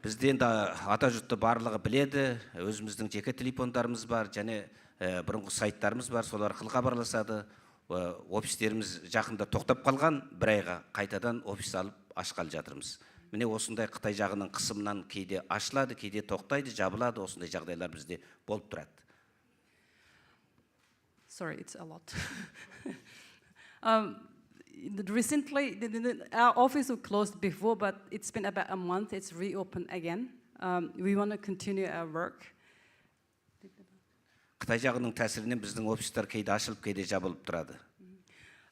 Бізде енді Атажұртты барлығы біледі, өзіміздің жеке телефондарымыз бар, және бұрынғы сайттарымыз бар, сол арқылы хабарласады. Офистеріміз жақында тоқтап қалған, бір айға қайтадан офис алып ашқалы жатырмыз. Міне осындай Қытай жағының қысымынан кейде ашылады, кейде тоқтайды, жабылады, осындай жағдайлар бізде болып тұрады. Sorry, it's a lot. Recently, our office was closed before, but it's been about a month. It's reopened again. We want to continue our work. Қытай жағының тәсірінен біздің офистар кейде ашылып, кейде жабылып тұрады.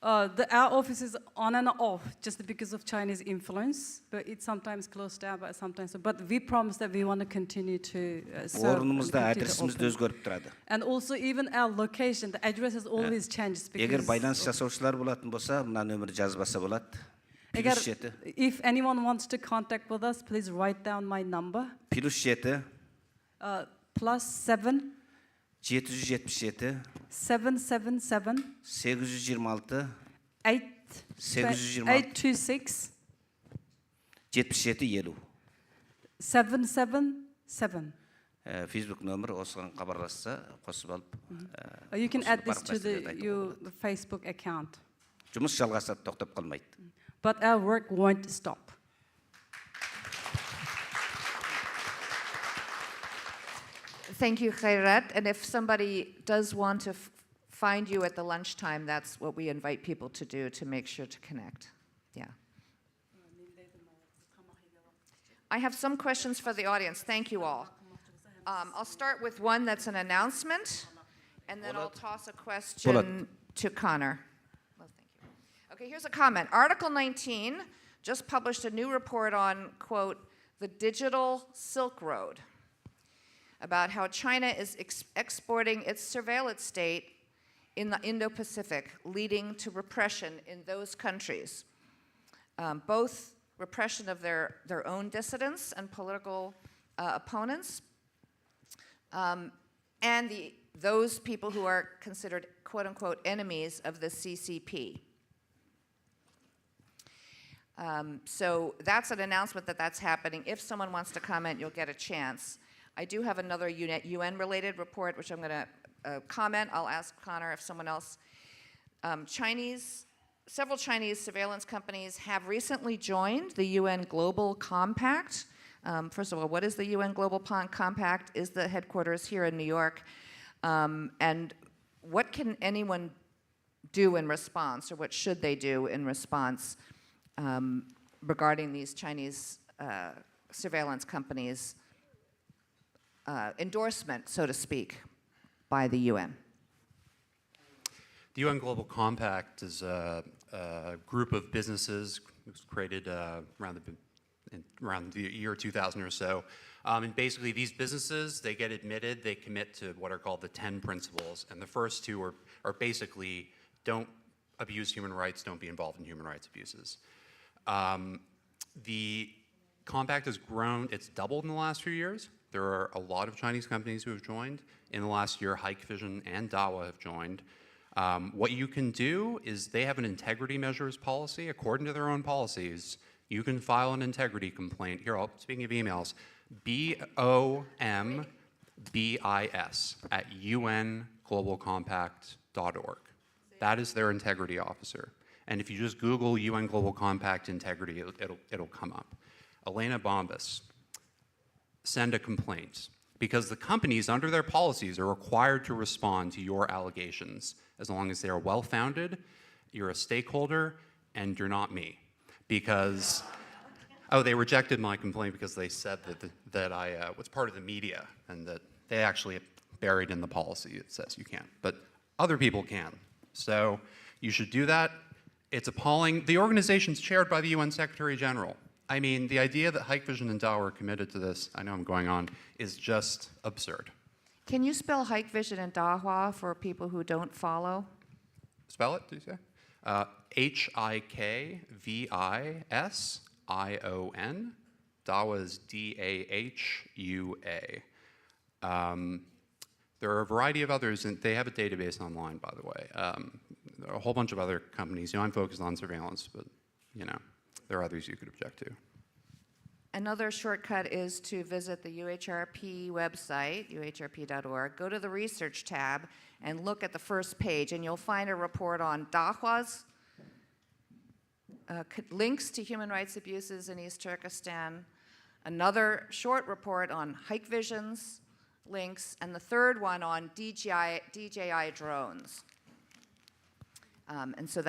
Our office is on and off just because of Chinese influence, but it's sometimes closed down, but sometimes. But we promise that we want to continue to serve. Орнымызда адресimiz de өзгөрүп турады. And also even our location, the address has always changed because. Эгер байланыш жасаушылар болатын болса, мына нөмір жазбаса болады. If anyone wants to contact with us, please write down my number. +7 +7 777 777 826 826 77 50 777. Facebook нөмір осыған хабарласса қосып алып. You can add this to your Facebook account. Жұмыс жалғасады, тоқтап қалмайды. But our work won't stop. Thank you, Khairat. And if somebody does want to find you at the lunchtime, that's what we invite people to do to make sure to connect. Yeah. I have some questions for the audience. Thank you all. I'll start with one that's an announcement, and then I'll toss a question to Connor. Well, thank you. Okay, here's a comment. Article 19 just published a new report on, quote, the digital Silk Road, about how China is exporting its surveillance state in the Indo-Pacific, leading to repression in those countries, both repression of their own dissidents and political opponents, and those people who are considered quote-unquote enemies of the CCP. So that's an announcement that's happening. If someone wants to comment, you'll get a chance. I do have another UN-related report, which I'm going to comment. I'll ask Connor if someone else. Several Chinese surveillance companies have recently joined the UN Global Compact. First of all, what is the UN Global Compact? Is the headquarters here in New York? And what can anyone do in response, or what should they do in response regarding these Chinese surveillance companies' endorsement, so to speak, by the UN? The UN Global Compact is a group of businesses. It was created around the year 2000 or so. And basically these businesses, they get admitted, they commit to what are called the 10 principles. And the first two are basically don't abuse human rights, don't be involved in human rights abuses. The compact has grown, it's doubled in the last few years. There are a lot of Chinese companies who have joined. In the last year, Hikvision and Dahua have joined. What you can do is they have an integrity measures policy. According to their own policies, you can file an integrity complaint. Here, speaking of emails, BOMBIS at unglobalcompact.org. That is their integrity officer. And if you just Google UN Global Compact integrity, it'll come up. Elena Bombas, send a complaint, because the companies under their policies are required to respond to your allegations as long as they are well-founded, you're a stakeholder, and you're not me. Because, they rejected my complaint because they said that I was part of the media, and that they actually buried in the policy it says you can't, but other people can. So you should do that. It's appalling. The organization's chaired by the UN Secretary General. I mean, the idea that Hikvision and Dahua are committed to this, I know I'm going on, is just absurd. Can you spell Hikvision and Dahua for people who don't follow? Spell it, did you say? Hikvision. Dahua is Dahua. There are a variety of others, and they have a database online, by the way. There are a whole bunch of other companies. I'm focused on surveillance, but there are others you could object to. Another shortcut is to visit the UHRP website, uhrp.org, go to the research tab, and look at the first page, and you'll find a report on Dahua's links to human rights abuses in East Turkestan, another short report on Hikvision's links, and the third one on DJI drones. And so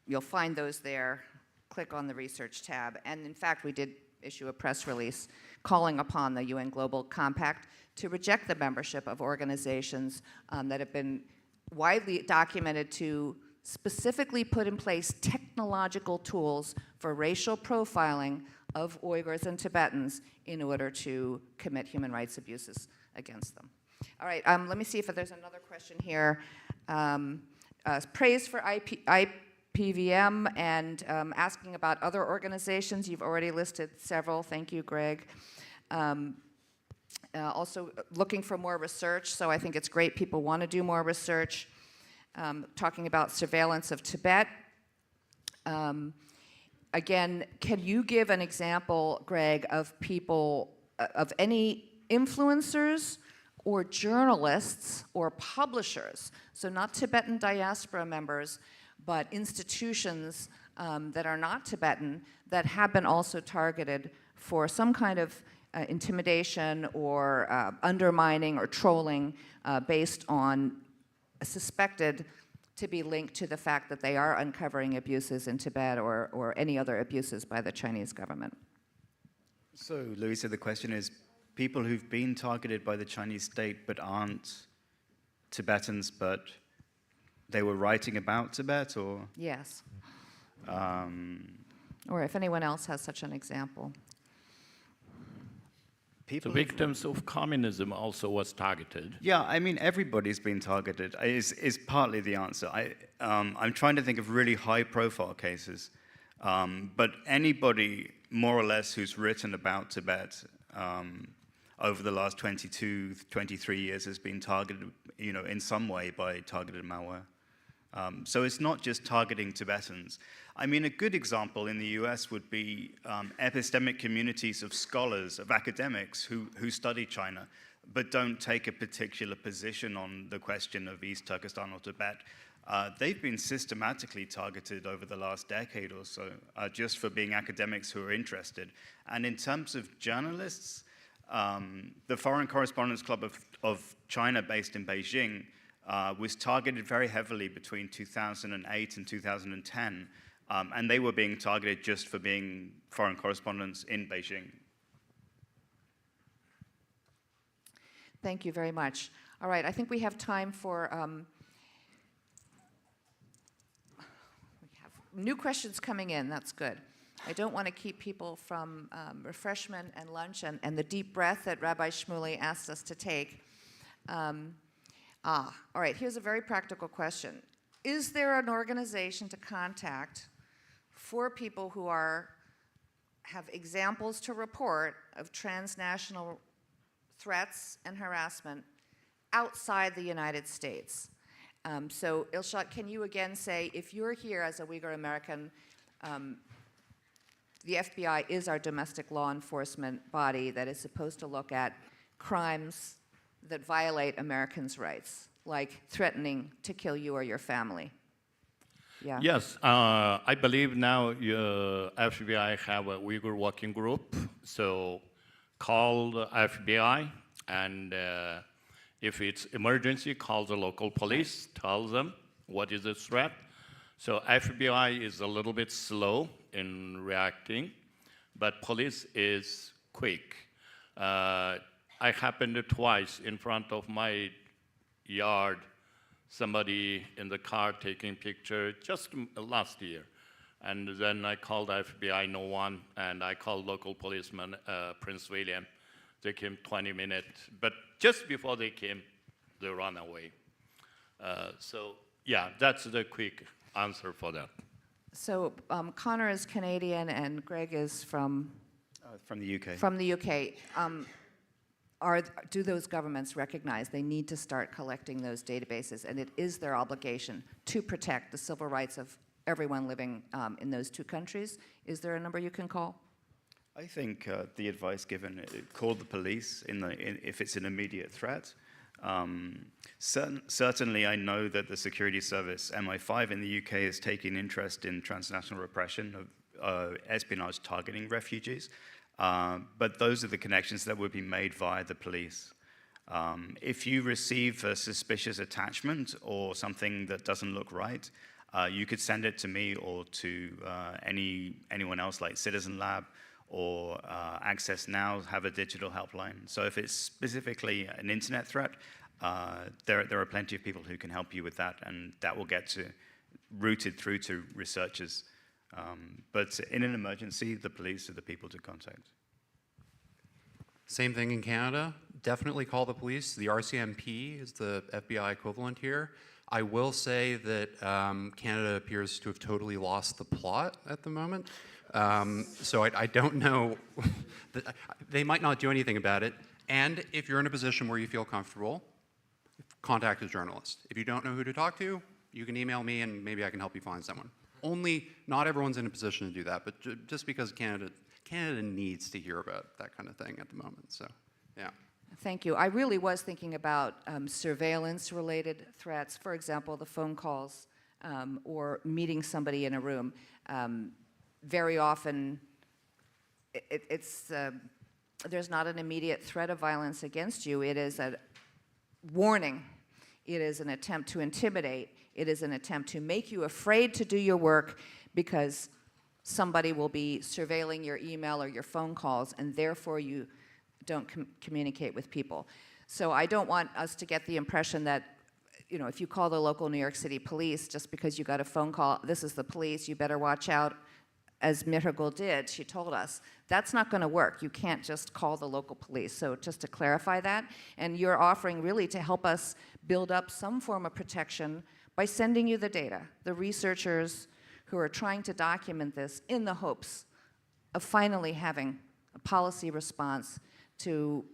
you'll find those there. Click on the research tab. And in fact, we did issue a press release calling upon the UN Global Compact to reject the membership of organizations that have been widely documented to specifically put in place technological tools for racial profiling of Uyghurs and Tibetans in order to commit human rights abuses against them. All right, let me see if there's another question here. Praise for IPVM and asking about other organizations. You've already listed several. Thank you, Greg. Also looking for more research, so I think it's great people want to do more research. Talking about surveillance of Tibet. Again, can you give an example, Greg, of people, of any influencers or journalists or publishers, so not Tibetan diaspora members, but institutions that are not Tibetan that have been also targeted for some kind of intimidation or undermining or trolling based on suspected to be linked to the fact that they are uncovering abuses in Tibet or any other abuses by the Chinese government. So, Louisa, the question is, people who've been targeted by the Chinese state but aren't Tibetans, but they were writing about Tibet, or? Yes. Or if anyone else has such an example. The victims of communism also was targeted. Yeah, I mean, everybody's been targeted, is partly the answer. I'm trying to think of really high-profile cases, but anybody, more or less, who's written about Tibet over the last 22, 23 years has been targeted, you know, in some way by targeted malware. So it's not just targeting Tibetans. I mean, a good example in the US would be epistemic communities of scholars, of academics who study China, but don't take a particular position on the question of East Turkestan or Tibet. They've been systematically targeted over the last decade or so, just for being academics who are interested. And in terms of journalists, the Foreign Correspondents Club of China, based in Beijing, was targeted very heavily between 2008 and 2010, and they were being targeted just for being foreign correspondents in Beijing. Thank you very much. All right, I think we have time for we have new questions coming in. That's good. I don't want to keep people from refreshment and lunch and the deep breath that Rabbi Shmuley asked us to take. All right, here's a very practical question. Is there an organization to contact for people who have examples to report of transnational threats and harassment outside the United States? So, Ilshad, can you again say, if you're here as a Uyghur American, the FBI is our domestic law enforcement body that is supposed to look at crimes that violate Americans' rights, like threatening to kill you or your family. Yeah. Yes, I believe now FBI have a Uyghur working group, so call the FBI, and if it's emergency, call the local police, tell them what is the threat. So FBI is a little bit slow in reacting, but police is quick. I happened twice in front of my yard, somebody in the car taking picture just last year. And then I called FBI, no one, and I called local policeman, Prince William. They came 20 minutes, but just before they came, they ran away. So yeah, that's the quick answer for that. So Connor is Canadian and Greg is from the UK. From the UK. Do those governments recognize they need to start collecting those databases, and it is their obligation to protect the civil rights of everyone living in those two countries? Is there a number you can call? I think the advice given, call the police if it's an immediate threat. Certainly, I know that the security service, MI5 in the UK, is taking interest in transnational repression of espionage targeting refugees. But those are the connections that would be made via the police. If you receive a suspicious attachment or something that doesn't look right, you could send it to me or to anyone else like Citizen Lab or Access Now have a digital helpline. So if it's specifically an internet threat, there are plenty of people who can help you with that, and that will get to routed through to researchers. But in an emergency, the police are the people to contact. Same thing in Canada. Definitely call the police. The RCMP is the FBI equivalent here. I will say that Canada appears to have totally lost the plot at the moment. So I don't know. They might not do anything about it. And if you're in a position where you feel comfortable, contact a journalist. If you don't know who to talk to, you can email me and maybe I can help you find someone. Not everyone's in a position to do that, but just because Canada needs to hear about that kind of thing at the moment, so, yeah. Thank you. I really was thinking about surveillance-related threats, for example, the phone calls or meeting somebody in a room. Very often, there's not an immediate threat of violence against you. It is a warning. It is an attempt to intimidate. It is an attempt to make you afraid to do your work because somebody will be surveilling your email or your phone calls, and therefore you don't communicate with people. So I don't want us to get the impression that, if you call the local New York City police just because you got a phone call, this is the police, you better watch out, as Mihirgul did, she told us. That's not going to work. You can't just call the local police. So just to clarify that, and you're offering really to help us build up some form of protection by sending you the data, the researchers who are trying to document this in the hopes of finally having a policy response to,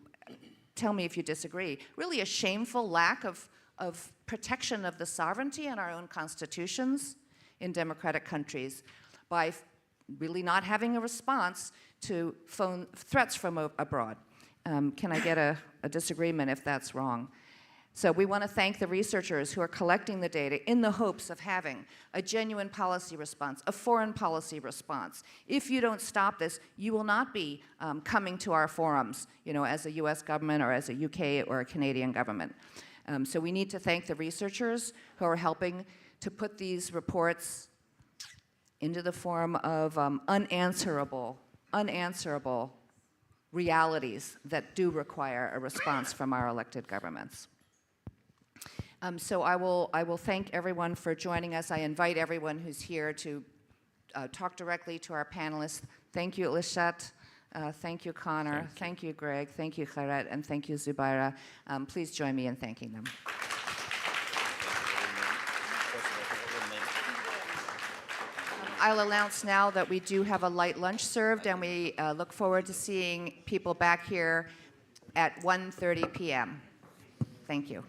tell me if you disagree, really a shameful lack of protection of the sovereignty in our own constitutions in democratic countries by really not having a response to phone threats from abroad. Can I get a disagreement if that's wrong? So we want to thank the researchers who are collecting the data in the hopes of having a genuine policy response, a foreign policy response. If you don't stop this, you will not be coming to our forums, as a US government or as a UK or a Canadian government. So we need to thank the researchers who are helping to put these reports into the form of unanswerable realities that do require a response from our elected governments. So I will thank everyone for joining us. I invite everyone who's here to talk directly to our panelists. Thank you, Lishat. Thank you, Connor. Thank you, Greg. Thank you, Kharet. And thank you, Zubaira. Please join me in thanking them. I'll announce now that we do have a light lunch served, and we look forward to seeing people back here at 1:30 p.m. Thank you.